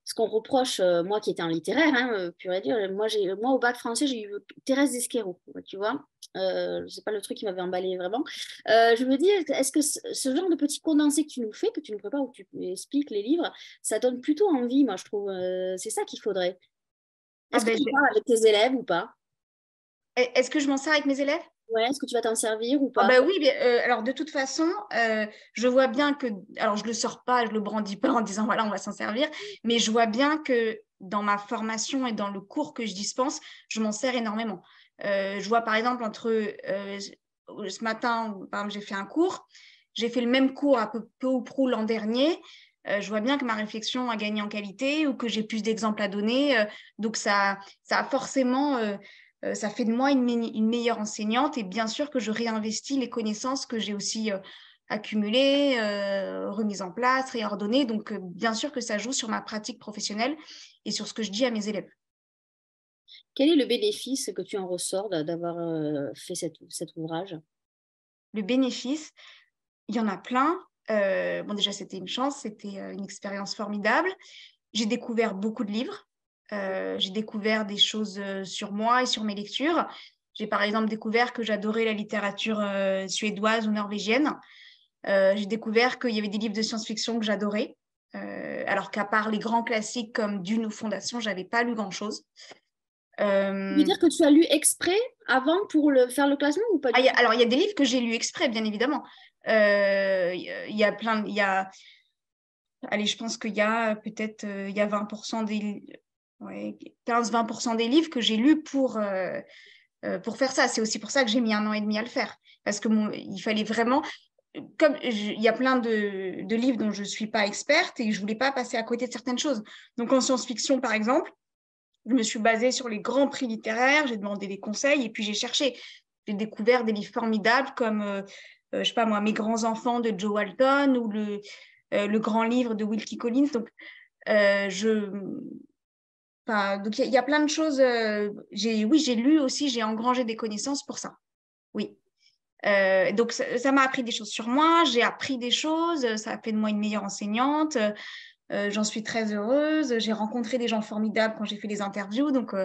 Speaker 1: ce qu'on reproche, moi qui étais en littéraire, hein, pur et dur, moi au bac français, j'ai eu Thérèse Desquerot, tu vois. C'est pas le truc qui m'avait emballé vraiment. Je me dis, est-ce que ce genre de petit condensé que tu nous fais, que tu nous prépares, où tu expliques les livres, ça donne plutôt envie, moi, je trouve. C'est ça qu'il faudrait. Est-ce que tu parles avec tes élèves ou pas?
Speaker 2: Est-ce que je m'en sers avec mes élèves?
Speaker 1: Ouais, est-ce que tu vas t'en servir ou
Speaker 2: Ah
Speaker 1: pas?
Speaker 2: bah oui, alors de toute façon, je vois bien que, alors je ne le sors pas, je ne le brandis pas en disant voilà, on va s'en servir, mais je vois bien que dans ma formation et dans le cours que je dispense, je m'en sers énormément. Je vois par exemple ce matin, par exemple, j'ai fait un cours, j'ai fait le même cours à peu ou prou l'an dernier. Je vois bien que ma réflexion a gagné en qualité ou que j'ai plus d'exemples à donner. Donc ça a forcément... ça fait de moi une meilleure enseignante et bien sûr que je réinvestis les connaissances que j'ai aussi accumulées, remises en place, réordonnées. Donc, bien sûr que ça joue sur ma pratique professionnelle et sur ce que je dis à mes élèves.
Speaker 1: Quel est le bénéfice que tu en ressors d'avoir fait cet ouvrage?
Speaker 2: Le bénéfice, il y en a plein. Bon, déjà, c'était une chance, c'était une expérience formidable. J'ai découvert beaucoup de livres. J'ai découvert des choses sur moi et sur mes lectures. J'ai par exemple découvert que j'adorais la littérature suédoise ou norvégienne. J'ai découvert qu'il y avait des livres de science-fiction que j'adorais, alors qu'à part les grands classiques comme Dune ou Fondation, je n'avais pas lu grand-chose.
Speaker 1: Tu veux dire que tu as lu exprès avant pour faire le classement ou pas du tout?
Speaker 2: Alors, il y a des livres que j'ai lus exprès, bien évidemment. Il y a plein... Allez, je pense qu'il y a peut-être il y a 20% des... Ouais, 15-20% des livres que j'ai lus pour faire ça. C'est aussi pour ça que j'ai mis 1 an et demi à le faire. Parce que il fallait vraiment... Comme il y a plein de livres dont je ne suis pas experte et je ne voulais pas passer à côté de certaines choses. Donc, en science-fiction, par exemple, je me suis basée sur les grands prix littéraires, j'ai demandé des conseils et puis j'ai cherché. J'ai découvert des livres formidables comme, je sais pas moi, Mes grands-enfants de Joe Walton ou le grand livre de Wilkie Collins. Donc, donc il y a plein de choses. Oui, j'ai lu aussi, j'ai engrangé des connaissances pour ça. Oui. Donc, ça m'a appris des choses sur moi, j'ai appris des choses, ça a fait de moi une meilleure enseignante. J'en suis très heureuse. J'ai rencontré des gens formidables quand j'ai fait les interviews. Donc,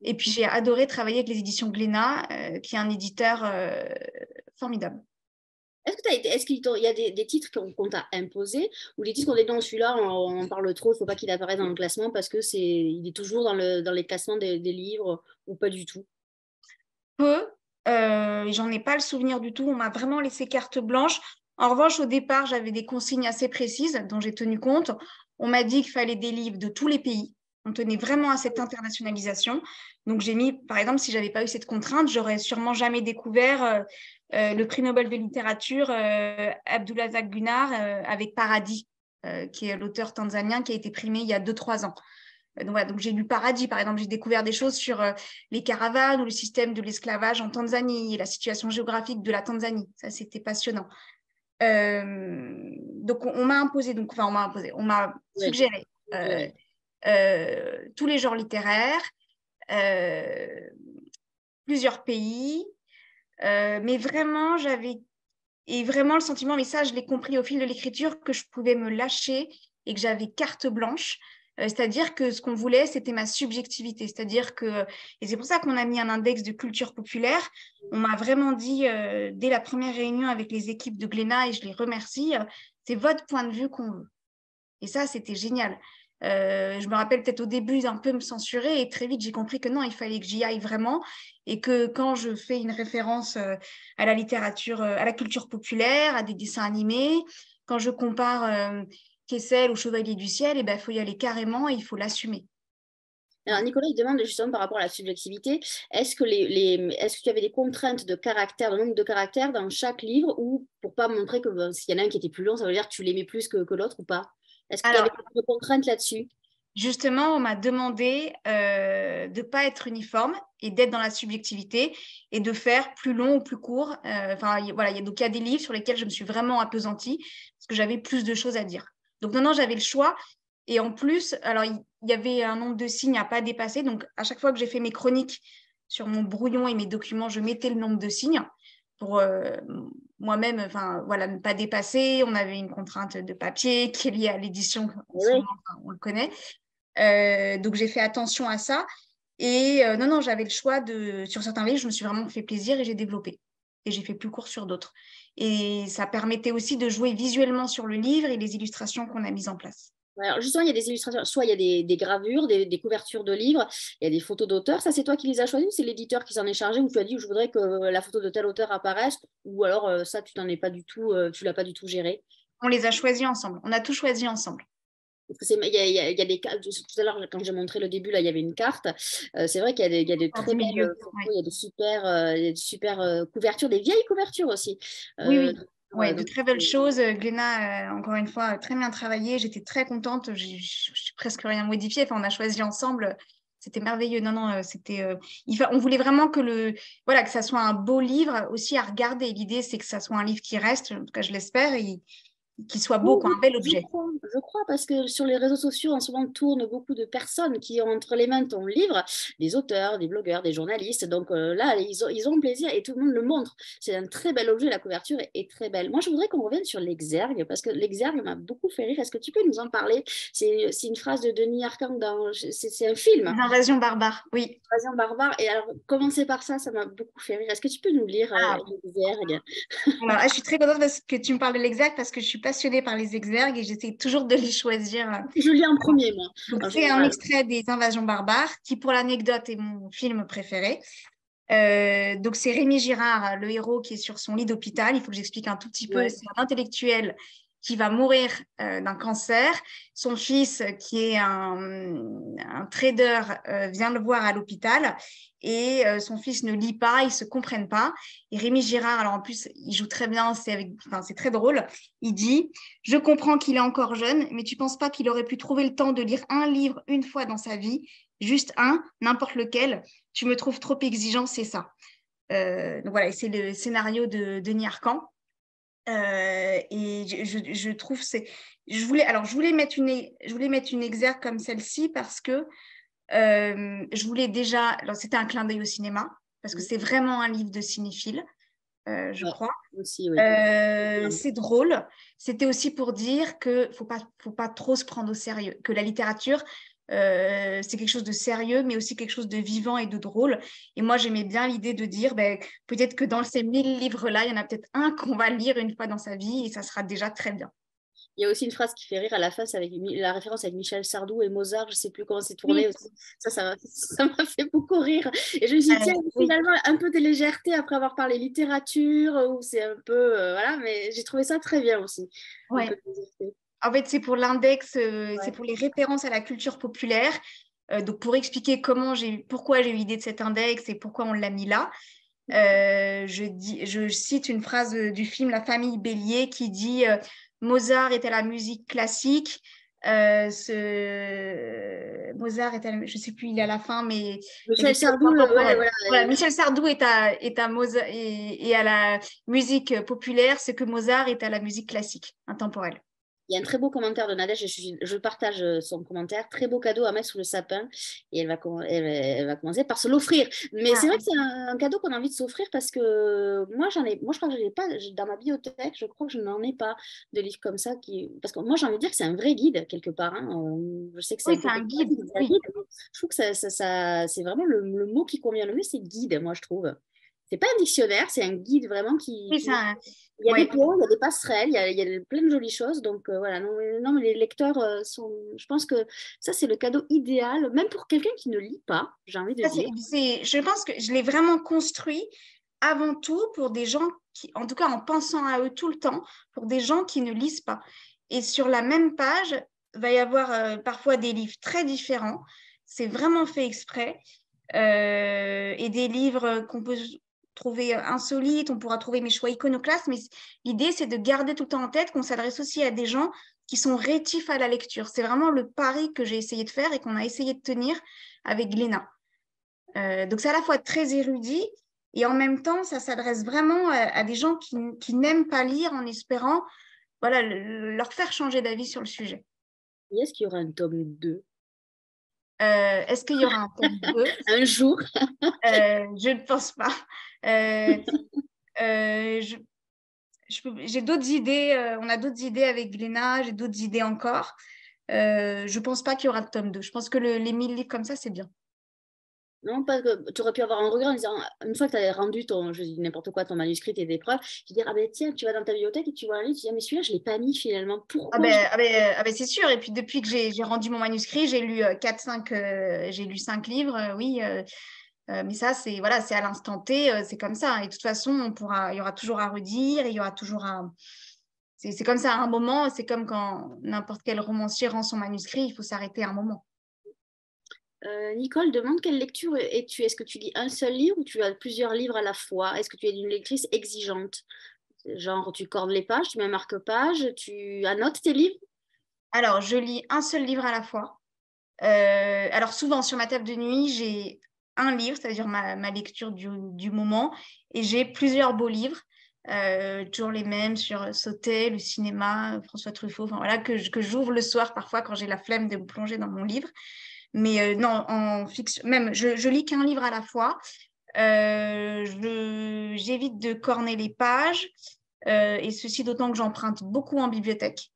Speaker 2: et puis, j'ai adoré travailler avec les éditions Glénat, qui est un éditeur formidable.
Speaker 1: Est-ce qu'il y a des titres qu'on t'a imposés ou des titres qu'on dit non, celui-là, on en parle trop, il ne faut pas qu'il apparaisse dans le classement parce que il est toujours dans les classements des livres ou pas du tout?
Speaker 2: Peu, j'en ai pas le souvenir du tout. On m'a vraiment laissé carte blanche. En revanche, au départ, j'avais des consignes assez précises dont j'ai tenu compte. On m'a dit qu'il fallait des livres de tous les pays. On tenait vraiment à cette internationalisation. Donc, j'ai mis, par exemple, si je n'avais pas eu cette contrainte, j'aurais sûrement jamais découvert le prix Nobel de littérature Abdulrazak Gurnah avec Paradis, qui est l'auteur tanzanien qui a été primé il y a 2-3 ans. Donc, voilà, donc j'ai lu Paradis, par exemple, j'ai découvert des choses sur les caravanes ou le système de l'esclavage en Tanzanie et la situation géographique de la Tanzanie. Ça, c'était passionnant. Donc, on m'a suggéré tous les genres littéraires, plusieurs pays, mais vraiment, vraiment le sentiment, mais ça, je l'ai compris au fil de l'écriture, que je pouvais me lâcher et que j'avais carte blanche. C'est-à-dire que ce qu'on voulait, c'était ma subjectivité. C'est-à-dire que, et c'est pour ça qu'on a mis un index de culture populaire. On m'a vraiment dit, dès la première réunion avec les équipes de Glénat, et je les remercie, c'est votre point de vue qu'on veut. Et ça, c'était génial. Je me rappelle peut-être au début d'un peu me censurer et très vite, j'ai compris que non, il fallait que j'y aille vraiment et que quand je fais une référence à la littérature, à la culture populaire, à des dessins animés, quand je compare Kessel ou Chevalier du Ciel, il faut y aller carrément et il faut l'assumer.
Speaker 1: Alors, Nicolas, il demande justement par rapport à la subjectivité, est-ce que, est-ce que tu avais des contraintes de caractère, de nombre de caractères dans chaque livre ou pour pas montrer que s'il y en a un qui était plus long, ça veut dire que tu l'aimais plus que l'autre ou pas? Est-ce qu'il y avait des contraintes là-dessus?
Speaker 2: Justement, on m'a demandé de ne pas être uniforme et d'être dans la subjectivité et de faire plus long ou plus court. Voilà, il y a des livres sur lesquels je me suis vraiment appesantie parce que j'avais plus de choses à dire. Donc, non, j'avais le choix. Et en plus, alors, il y avait un nombre de signes à pas dépasser. Donc, à chaque fois que j'ai fait mes chroniques sur mon brouillon et mes documents, je mettais le nombre de signes pour moi-même, ne pas dépasser. On avait une contrainte de papier qui est liée à l'édition. On le connaît. Donc, j'ai fait attention à ça. Et non, j'avais le choix sur certains livres, je me suis vraiment fait plaisir et j'ai développé. Et j'ai fait plus court sur d'autres. Et ça permettait aussi de jouer visuellement sur le livre et les illustrations qu'on a mises en place.
Speaker 1: Alors justement, il y a des illustrations, soit il y a des gravures, des couvertures de livres, il y a des photos d'auteurs. Ça, c'est toi qui les as choisies ou c'est l'éditeur qui s'en est chargé ou tu as dit je voudrais que la photo de tel auteur apparaisse ou alors ça, tu n'en es pas du tout, tu l'as pas du tout géré?
Speaker 2: On les a choisis ensemble. On a tout choisi ensemble.
Speaker 1: Parce que il y a des cartes. Tout à l'heure, quand j'ai montré le début, là, il y avait une carte. C'est vrai qu'il y a des très belles photos, il y a des super couvertures, des vieilles couvertures aussi.
Speaker 2: Oui. De très belles choses. Glénat, encore une fois, très bien travaillé. J'étais très contente. J'ai presque rien modifié. Enfin, on a choisi ensemble. C'était merveilleux. Non, c'était. On voulait vraiment que ça soit un beau livre aussi à regarder. L'idée, c'est que ça soit un livre qui reste. En tout cas, je l'espère. Et qu'il soit beau, un bel objet.
Speaker 1: Je crois, parce que sur les réseaux sociaux, en ce moment, tournent beaucoup de personnes qui ont entre les mains ton livre, des auteurs, des blogueurs, des journalistes. Donc là, ils ont plaisir et tout le monde le montre. C'est un très bel objet, la couverture est très belle. Moi, je voudrais qu'on revienne sur l'exergue, parce que l'exergue m'a beaucoup fait rire. Est-ce que tu peux nous en parler? C'est une phrase de Denis Arcand, c'est un film.
Speaker 2: Les invasions barbares, oui.
Speaker 1: Invasion barbare. Et alors, commencer par ça m'a beaucoup fait rire. Est-ce que tu peux nous lire l'exergue?
Speaker 2: Alors, je suis très contente parce que tu me parles de l'exergue parce que je suis passionnée par les exergues et j'essaie toujours de les choisir.
Speaker 1: Je lis en premier, moi.
Speaker 2: Donc, c'est un extrait des Invasions barbares qui, pour l'anecdote, est mon film préféré. Donc, c'est Rémi Girard, le héros qui est sur son lit d'hôpital. Il faut que j'explique un tout petit peu. C'est un intellectuel qui va mourir d'un cancer. Son fils, qui est un trader, vient le voir à l'hôpital et son fils ne lit pas, ils ne se comprennent pas. Et Rémi Girard, alors en plus, il joue très bien, c'est très drôle. Il dit « Je comprends qu'il est encore jeune, mais tu ne penses pas qu'il aurait pu trouver le temps de lire un livre une fois dans sa vie, juste un, n'importe lequel. Tu me trouves trop exigeant, c'est ça. » Donc voilà, c'est le scénario de Denis Arcand. Et je trouve je voulais mettre une exergue comme celle-ci parce que je voulais déjà, alors c'était un clin d'œil au cinéma parce que c'est vraiment un livre de cinéphile, je crois.
Speaker 1: Aussi, oui.
Speaker 2: C'est drôle. C'était aussi pour dire que faut pas trop se prendre au sérieux, que la littérature c'est quelque chose de sérieux, mais aussi quelque chose de vivant et de drôle. Et moi, j'aimais bien l'idée de dire, peut-être que dans ces 1000 livres-là, il y en a peut-être un qu'on va lire une fois dans sa vie et ça sera déjà très bien.
Speaker 1: Il y a aussi une phrase qui fait rire à la fin, c'est avec la référence avec Michel Sardou et Mozart, je ne sais plus comment c'est tourné. Oui. Ça m'a fait beaucoup rire. Et je me suis dit, tiens, finalement, un peu de légèreté après avoir parlé littérature, où c'est un peu, voilà, mais j'ai trouvé ça très bien aussi.
Speaker 2: Ouais. En fait, c'est pour l'index, c'est pour les références à la culture populaire. Donc, pour expliquer pourquoi j'ai eu l'idée de cet index et pourquoi on l'a mis là. Je cite une phrase du film La famille Bélier qui dit Mozart était la musique classique. Mozart est à, je sais plus, il est à la fin, mais
Speaker 1: Michel Sardou, ouais, voilà.
Speaker 2: Voilà, Michel Sardou est à Mozart et à la musique populaire, ce que Mozart est à la musique classique, intemporelle.
Speaker 1: Il y a un très beau commentaire de Nadège, je partage son commentaire. Très beau cadeau à mettre sous le sapin. Et elle va commencer par se l'offrir. Mais c'est vrai que c'est un cadeau qu'on a envie de s'offrir parce que moi, je crois que je n'ai pas, dans ma bibliothèque, je crois que je n'en ai pas de livres comme ça. Parce que moi, j'ai envie de dire que c'est un vrai guide, quelque part. Hein. Je sais que c'est
Speaker 2: Oui, c'est un guide. Oui.
Speaker 1: Je trouve que c'est vraiment le mot qui convient le mieux, c'est guide, moi, je trouve. C'est pas un dictionnaire, c'est un guide vraiment
Speaker 2: Oui, c'est un...
Speaker 1: Il y a des ponts, il y a des passerelles, il y a plein de jolies choses. Donc voilà, non, mais les lecteurs sont. Je pense que ça, c'est le cadeau idéal, même pour quelqu'un qui ne lit pas, j'ai envie de dire.
Speaker 2: Je pense que je l'ai vraiment construit avant tout pour des gens qui, en tout cas en pensant à eux tout le temps, pour des gens qui ne lisent pas. Et sur la même page, il va y avoir parfois des livres très différents. C'est vraiment fait exprès. Et des livres qu'on peut trouver insolites, on pourra trouver mes choix iconoclastes, mais l'idée, c'est de garder tout le temps en tête qu'on s'adresse aussi à des gens qui sont rétifs à la lecture. C'est vraiment le pari que j'ai essayé de faire et qu'on a essayé de tenir avec Glénat. Donc, c'est à la fois très érudit et en même temps, ça s'adresse vraiment à des gens qui n'aiment pas lire en espérant voilà, leur faire changer d'avis sur le sujet.
Speaker 1: Et est-ce qu'il y aura un tome 2
Speaker 2: Est-ce qu'il y aura un tome 2
Speaker 1: un jour?
Speaker 2: Je ne pense pas. J'ai d'autres idées. On a d'autres idées avec Glénat. J'ai d'autres idées encore. Je ne pense pas qu'il y aura de tome 2. Je pense que les 1000 livres comme ça, c'est bien.
Speaker 1: Non, pas que tu aurais pu avoir un regret en disant, une fois que tu as rendu je dis n'importe quoi, ton manuscrit, tes épreuves, tu dis, ah ben tiens, tu vas dans ta bibliothèque et tu vois un livre, tu dis, ah mais celui-là, je ne l'ai pas mis finalement. Pourquoi
Speaker 2: c'est sûr. Et puis depuis que j'ai rendu mon manuscrit, j'ai lu 5 livres, oui. Mais ça, c'est voilà, c'est à l'instant T, c'est comme ça. Et de toute façon, il y aura toujours à redire, et il y aura toujours c'est comme ça, à un moment, c'est comme quand n'importe quel romancier rend son manuscrit, il faut s'arrêter à un moment.
Speaker 1: Nicole demande quelle lecture es-tu? Est-ce que tu lis un seul livre ou tu as plusieurs livres à la fois? Est-ce que tu es une lectrice exigeante? Genre, tu cordes les pages, tu mets un marque-page, tu annotes tes livres?
Speaker 2: Alors, je lis un seul livre à la fois. Alors, souvent, sur ma table de nuit, j'ai un livre, c'est-à-dire ma lecture du moment, et j'ai plusieurs beaux livres, toujours les mêmes sur Sautet, le cinéma, François Truffaut, enfin voilà, que j'ouvre le soir parfois quand j'ai la flemme de me plonger dans mon livre. Mais non, en fiction, même, je lis qu'un livre à la fois. J'évite de corner les pages, et ceci d'autant que j'emprunte beaucoup en bibliothèque.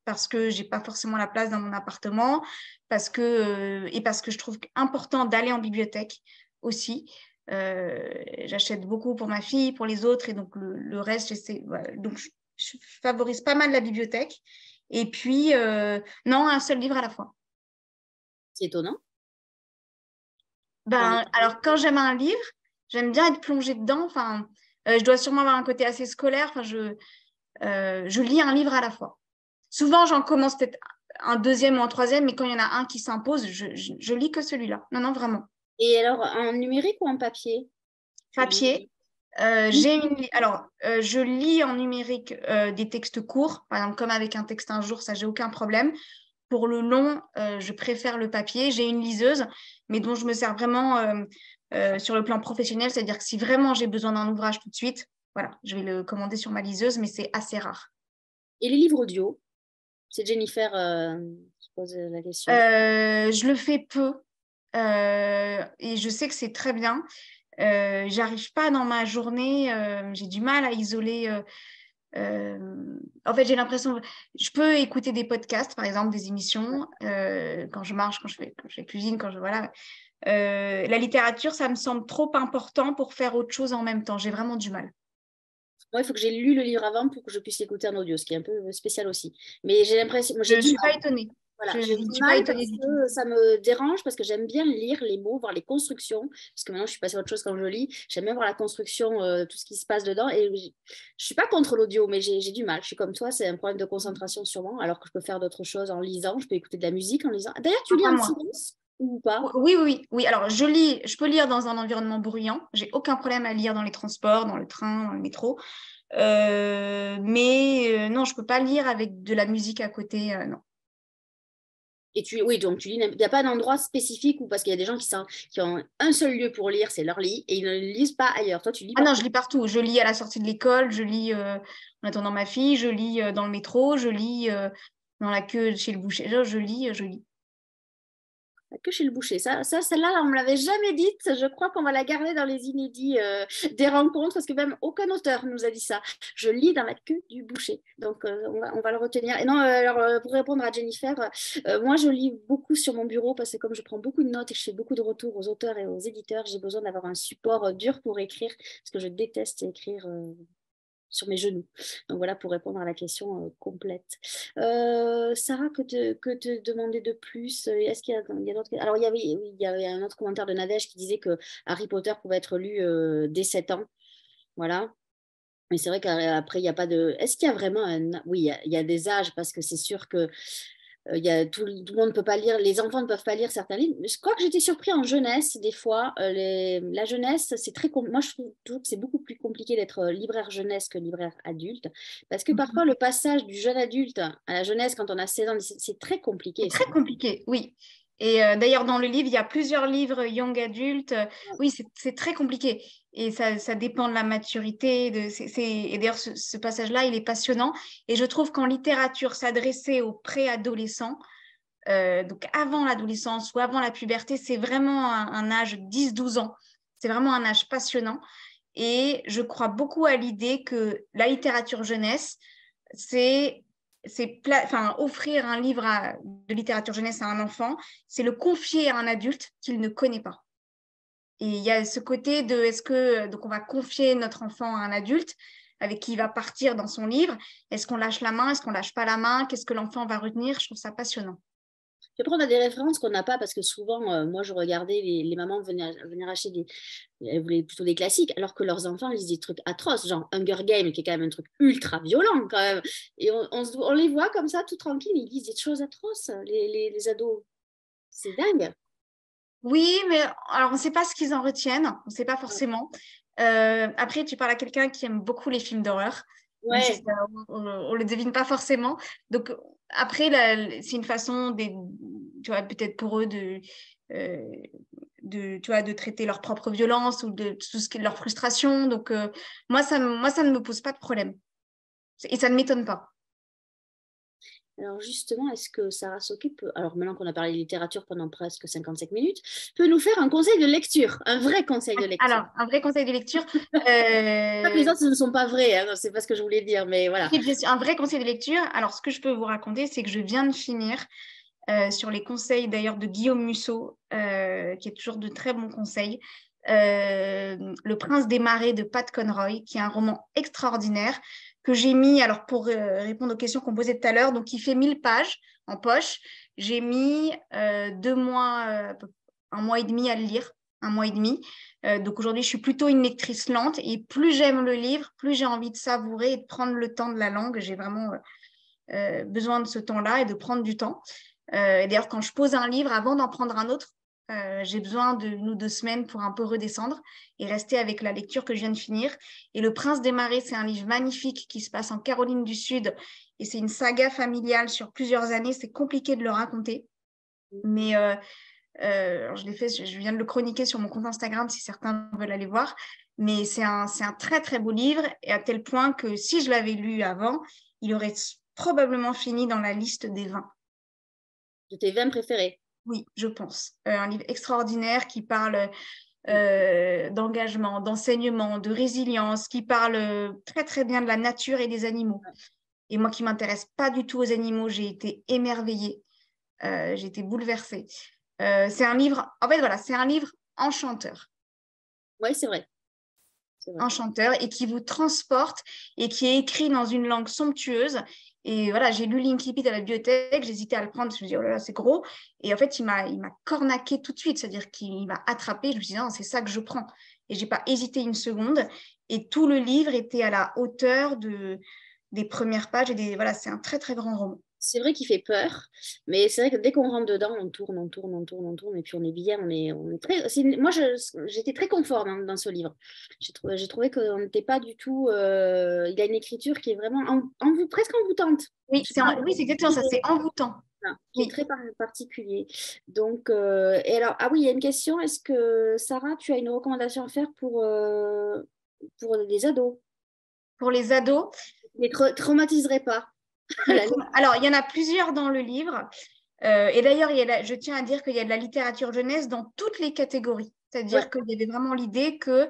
Speaker 2: Parce que j'ai pas forcément la place dans mon appartement, parce que je trouve important d'aller en bibliothèque aussi. J'achète beaucoup pour ma fille, pour les autres, et donc le reste, j'essaie. Voilà. Donc je favorise pas mal la bibliothèque. Et puis, non, un seul livre à la fois.
Speaker 1: C'est étonnant.
Speaker 2: Alors, quand j'aime un livre, j'aime bien être plongée dedans. Enfin, je dois sûrement avoir un côté assez scolaire. Enfin, je lis un livre à la fois. Souvent, j'en commence peut-être un deuxième ou un troisième, mais quand il y en a un qui s'impose, je lis que celui-là. Non, non, vraiment.
Speaker 1: Et alors, en numérique ou en papier?
Speaker 2: Papier. Je lis en numérique des textes courts, par exemple, comme avec un texte un jour, ça, j'ai aucun problème. Pour le long, je préfère le papier. J'ai une liseuse, mais dont je me sers vraiment sur le plan professionnel, c'est-à-dire que si vraiment j'ai besoin d'un ouvrage tout de suite, voilà, je vais le commander sur ma liseuse, mais c'est assez rare.
Speaker 1: Et les livres audio? C'est Jennifer qui pose la question.
Speaker 2: Je le fais peu et je sais que c'est très bien. J'arrive pas dans ma journée, j'ai du mal à isoler. En fait, j'ai l'impression, je peux écouter des podcasts, par exemple, des émissions, quand je marche, quand je cuisine, voilà. La littérature, ça me semble trop important pour faire autre chose en même temps. J'ai vraiment du mal.
Speaker 1: Moi, il faut que j'ai lu le livre avant pour que je puisse l'écouter en audio, ce qui est un peu spécial aussi. Mais j'ai l'impression,
Speaker 2: Je ne suis pas étonnée.
Speaker 1: Voilà,
Speaker 2: Je
Speaker 1: j'ai
Speaker 2: ne
Speaker 1: du
Speaker 2: suis pas
Speaker 1: mal
Speaker 2: étonnée
Speaker 1: parce
Speaker 2: du
Speaker 1: que
Speaker 2: tout.
Speaker 1: ça me dérange, parce que j'aime bien lire les mots, voir les constructions, parce que maintenant je suis passée à autre chose quand je lis. J'aime bien voir la construction, tout ce qui se passe dedans. Et je suis pas contre l'audio, mais j'ai du mal. Je suis comme toi, c'est un problème de concentration sûrement, alors que je peux faire d'autres choses en lisant. Je peux écouter de la musique en lisant. D'ailleurs, tu lis
Speaker 2: Enfin,
Speaker 1: en
Speaker 2: moi.
Speaker 1: silence? ou pas?
Speaker 2: Oui, oui, oui, oui. Alors, je peux lire dans un environnement bruyant. J'ai aucun problème à lire dans les transports, dans le train, dans le métro. Mais non, je peux pas lire avec de la musique à côté, non.
Speaker 1: Et oui, donc tu lis, il n'y a pas d'endroit spécifique ou parce qu'il y a des gens qui ont un seul lieu pour lire, c'est leur lit, et ils ne lisent pas ailleurs. Toi, tu lis
Speaker 2: Ah non,
Speaker 1: partout.
Speaker 2: je lis partout. Je lis à la sortie de l'école, je lis en attendant ma fille, je lis dans le métro, je lis dans la queue chez le boucher. Je lis, je lis.
Speaker 1: Que chez le boucher. Celle-là, on ne me l'avait jamais dite. Je crois qu'on va la garder dans les inédits des rencontres, parce que même aucun auteur nous a dit ça. Je lis dans la queue du boucher. Donc, on va le retenir. Et non, alors, pour répondre à Jennifer, moi, je lis beaucoup sur mon bureau, parce que comme je prends beaucoup de notes et que je fais beaucoup de retours aux auteurs et aux éditeurs, j'ai besoin d'avoir un support dur pour écrire, parce que je déteste écrire sur mes genoux. Donc voilà pour répondre à la question complète. Sarah, que te demander de plus? Est-ce qu'il y a d'autres... Alors il y avait un autre commentaire de Nadège qui disait que Harry Potter pouvait être lu dès 7 ans. Voilà. Mais c'est vrai qu'après, il n'y a pas de... Est-ce qu'il y a vraiment un... Oui, il y a des âges parce que c'est sûr que tout le monde ne peut pas lire, les enfants ne peuvent pas lire certains livres. Je crois que j'étais surpris en jeunesse, des fois. La jeunesse, c'est moi, je trouve toujours que c'est beaucoup plus compliqué d'être libraire jeunesse que libraire adulte. Parce que parfois, le passage du jeune adulte à la jeunesse, quand on a 16 ans, c'est très compliqué,
Speaker 2: C'est
Speaker 1: ça.
Speaker 2: très compliqué, oui. Et d'ailleurs, dans le livre, il y a plusieurs livres young adultes. Oui, c'est très compliqué. Et ça dépend de la maturité. Et d'ailleurs, ce passage-là, il est passionnant. Et je trouve qu'en littérature, s'adresser aux préadolescents, donc avant l'adolescence ou avant la puberté, c'est vraiment un âge 10-12 ans. C'est vraiment un âge passionnant. Et je crois beaucoup à l'idée que la littérature jeunesse, c'est offrir un livre de littérature jeunesse à un enfant, c'est le confier à un adulte qu'il ne connaît pas. Et il y a ce côté de donc on va confier notre enfant à un adulte avec qui il va partir dans son livre. Est-ce qu'on lâche la main? Est-ce qu'on lâche pas la main? Qu'est-ce que l'enfant va retenir? Je trouve ça passionnant.
Speaker 1: Je prends des références qu'on n'a pas parce que souvent, moi, je regardais les mamans venir acheter elles voulaient plutôt des classiques, alors que leurs enfants lisent des trucs atroces, genre Hunger Games, qui est quand même un truc ultra violent quand même. Et on les voit comme ça, tout tranquille, ils lisent des choses atroces, les ados. C'est dingue.
Speaker 2: Oui, mais alors on ne sait pas ce qu'ils en retiennent, on ne sait pas forcément. Après, tu parles à quelqu'un qui aime beaucoup les films d'horreur, même si
Speaker 1: Ouais.
Speaker 2: on ne le devine pas forcément. Donc après, c'est une façon, tu vois, peut-être pour eux euh, tu vois, de traiter leur propre violence ou de tout ce qui est leur frustration. Donc moi, ça ne me pose pas de problème. Et ça ne m'étonne pas.
Speaker 1: Alors justement, est-ce que Sarah s'occupe, alors maintenant qu'on a parlé de littérature pendant presque 55 minutes, peut nous faire un conseil de lecture, un vrai conseil de lecture?
Speaker 2: Alors, un vrai conseil de lecture.
Speaker 1: Pas que les autres, ce ne sont pas vrais, hein, c'est pas ce que je voulais dire, mais voilà.
Speaker 2: Oui, bien sûr, un vrai conseil de lecture. Alors, ce que je peux vous raconter, c'est que je viens de finir sur les conseils d'ailleurs de Guillaume Musso, qui est toujours de très bons conseils. Le Prince des Marais de Pat Conroy, qui est un roman extraordinaire que j'ai mis, alors pour répondre aux questions qu'on posait tout à l'heure, donc il fait 1000 pages en poche. J'ai mis 2 mois, un mois et demi à le lire, un mois et demi. Donc aujourd'hui, je suis plutôt une lectrice lente et plus j'aime le livre, plus j'ai envie de savourer et de prendre le temps de la langue. J'ai vraiment besoin de ce temps-là et de prendre du temps. Et d'ailleurs, quand je pose un livre, avant d'en prendre un autre, j'ai besoin d'1 ou 2 semaines pour un peu redescendre et rester avec la lecture que je viens de finir. Et Le Prince des Marais, c'est un livre magnifique qui se passe en Caroline du Sud et c'est une saga familiale sur plusieurs années. C'est compliqué de le raconter, mais je viens de le chroniquer sur mon compte Instagram si certains veulent aller voir. Mais c'est un très très beau livre et à tel point que si je l'avais lu avant, il aurait probablement fini dans la liste des 20.
Speaker 1: De tes 20 préférés.
Speaker 2: Oui, je pense. Un livre extraordinaire qui parle d'engagement, d'enseignement, de résilience, qui parle très très bien de la nature et des animaux. Et moi qui ne m'intéresse pas du tout aux animaux, j'ai été émerveillée, j'ai été bouleversée. C'est un livre, en fait voilà, c'est un livre enchanteur.
Speaker 1: Oui, c'est vrai.
Speaker 2: Enchanteur et qui vous transporte et qui est écrit dans une langue somptueuse. Et voilà, j'ai lu l'Incipit à la bibliothèque, j'hésitais à le prendre, je me suis dit, oh là là, c'est gros. Et en fait, il m'a cornaqué tout de suite, c'est-à-dire qu'il m'a attrapé. Je me suis dit, non, c'est ça que je prends. Et je n'ai pas hésité une seconde. Et tout le livre était à la hauteur des premières pages. Voilà, c'est un très, très grand roman.
Speaker 1: C'est vrai qu'il fait peur, mais c'est vrai que dès qu'on rentre dedans, on tourne, et puis on est bien, on est très... Moi, j'étais très confort dans ce livre. J'ai trouvé qu'on n'était pas du tout... Il a une écriture qui est vraiment presque envoûtante.
Speaker 2: Oui,
Speaker 1: Je sais pas,
Speaker 2: oui, c'est exactement ça, c'est envoûtant.
Speaker 1: qui est
Speaker 2: Oui.
Speaker 1: très particulier. Donc, et alors, ah oui, il y a une question. Est-ce que, Sarah, tu as une recommandation à faire pour les ados?
Speaker 2: Pour les ados,
Speaker 1: Ne les traumatiserait pas.
Speaker 2: alors il y en a plusieurs dans le livre. Et d'ailleurs, je tiens à dire qu'il y a de la littérature jeunesse dans toutes les catégories. C'est-à-dire
Speaker 1: Ouais.
Speaker 2: qu'il y avait vraiment l'idée que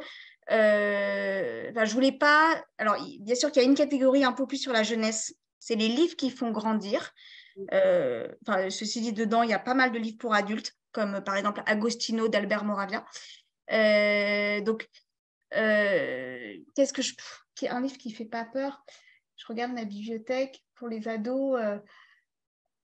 Speaker 2: je voulais pas. Alors, bien sûr qu'il y a une catégorie un peu plus sur la jeunesse. C'est les livres qui font grandir. Ceci dit, dedans, il y a pas mal de livres pour adultes, comme par exemple Agostino d'Albert Moravia. Qu'est-ce que un livre qui ne fait pas peur? Je regarde ma bibliothèque pour les ados.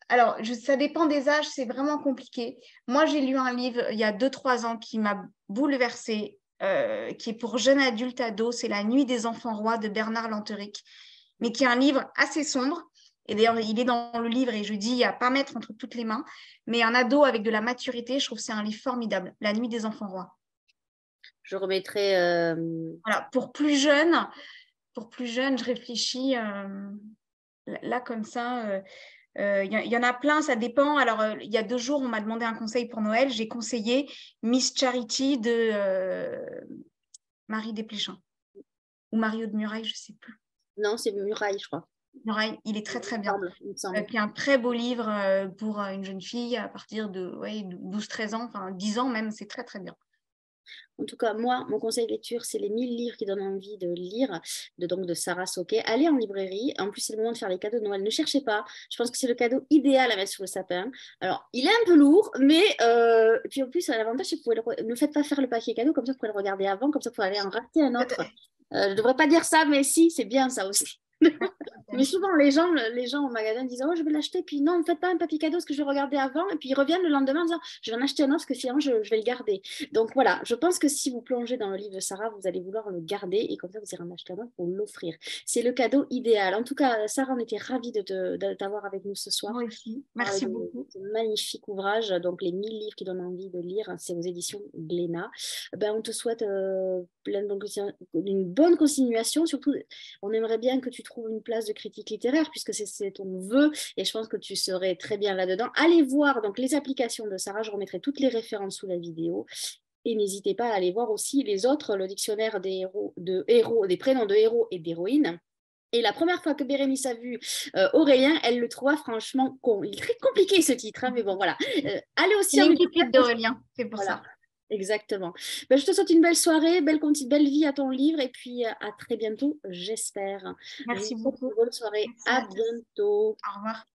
Speaker 2: Alors, ça dépend des âges, c'est vraiment compliqué. Moi, j'ai lu un livre il y a 2-3 ans qui m'a bouleversée, qui est pour jeunes adultes ados. C'est La Nuit des enfants rois de Bernard Lanteric, mais qui est un livre assez sombre. Et d'ailleurs, il est dans le livre et je dis à ne pas mettre entre toutes les mains. Mais un ado avec de la maturité, je trouve que c'est un livre formidable. La Nuit des enfants rois.
Speaker 1: Je remettrai...
Speaker 2: Voilà, pour plus jeunes, je réfléchis là comme ça. Il y en a plein, ça dépend. Alors, il y a 2 jours, on m'a demandé un conseil pour Noël. J'ai conseillé Miss Charity de Marie Desplechin ou Mario de Muraille, je ne sais plus.
Speaker 1: Non, c'est Muraille, je crois.
Speaker 2: Muraille, il est très très bien.
Speaker 1: Il me semble.
Speaker 2: Qui est un très beau livre pour une jeune fille à partir de 12-13 ans, enfin 10 ans même, c'est très très bien.
Speaker 1: En tout cas, moi, mon conseil de lecture, c'est les 1000 livres qui donnent envie de lire, de Sarah Soquet. Allez en librairie. En plus, c'est le moment de faire les cadeaux de Noël. Ne cherchez pas. Je pense que c'est le cadeau idéal à mettre sur le sapin. Alors, il est un peu lourd, mais puis en plus, l'avantage, c'est que vous pouvez ne faites pas faire le papier cadeau, comme ça, vous pouvez le regarder avant, comme ça, vous pouvez aller en racheter un autre. Je ne devrais pas dire ça, mais si, c'est bien ça aussi. Mais souvent, les gens au magasin disent oh, je vais l'acheter, puis non, ne faites pas un papier cadeau parce que je vais regarder avant, et puis ils reviennent le lendemain en disant je vais en acheter un autre parce que sinon je vais le garder. Donc voilà, je pense que si vous plongez dans le livre de Sarah, vous allez vouloir le garder et comme ça vous irez en acheter un autre pour l'offrir. C'est le cadeau idéal. En tout cas, Sarah, on était ravis de t'avoir avec nous ce soir.
Speaker 2: Moi aussi, merci beaucoup.
Speaker 1: Ce magnifique ouvrage, donc les 1000 livres qui donnent envie de lire, c'est aux éditions Glénat. On te souhaite une bonne continuation, surtout on aimerait bien que tu trouves une place de critique littéraire puisque c'est ton vœu et je pense que tu serais très bien là-dedans. Allez voir donc les applications de Sarah, je remettrai toutes les références sous la vidéo et n'hésitez pas à aller voir aussi les autres, le dictionnaire des prénoms de héros et d'héroïnes. Et la première fois que Bérénice a vu Aurélien, elle le trouva franchement con. Il est très compliqué ce titre, hein, mais bon voilà. Allez aussi.
Speaker 2: C'est une pépite d'Aurélien, c'est pour ça.
Speaker 1: Exactement. Je te souhaite une belle soirée, belle vie à ton livre et puis à très bientôt, j'espère.
Speaker 2: Merci beaucoup.
Speaker 1: Bonne soirée. À bientôt.
Speaker 2: Au revoir.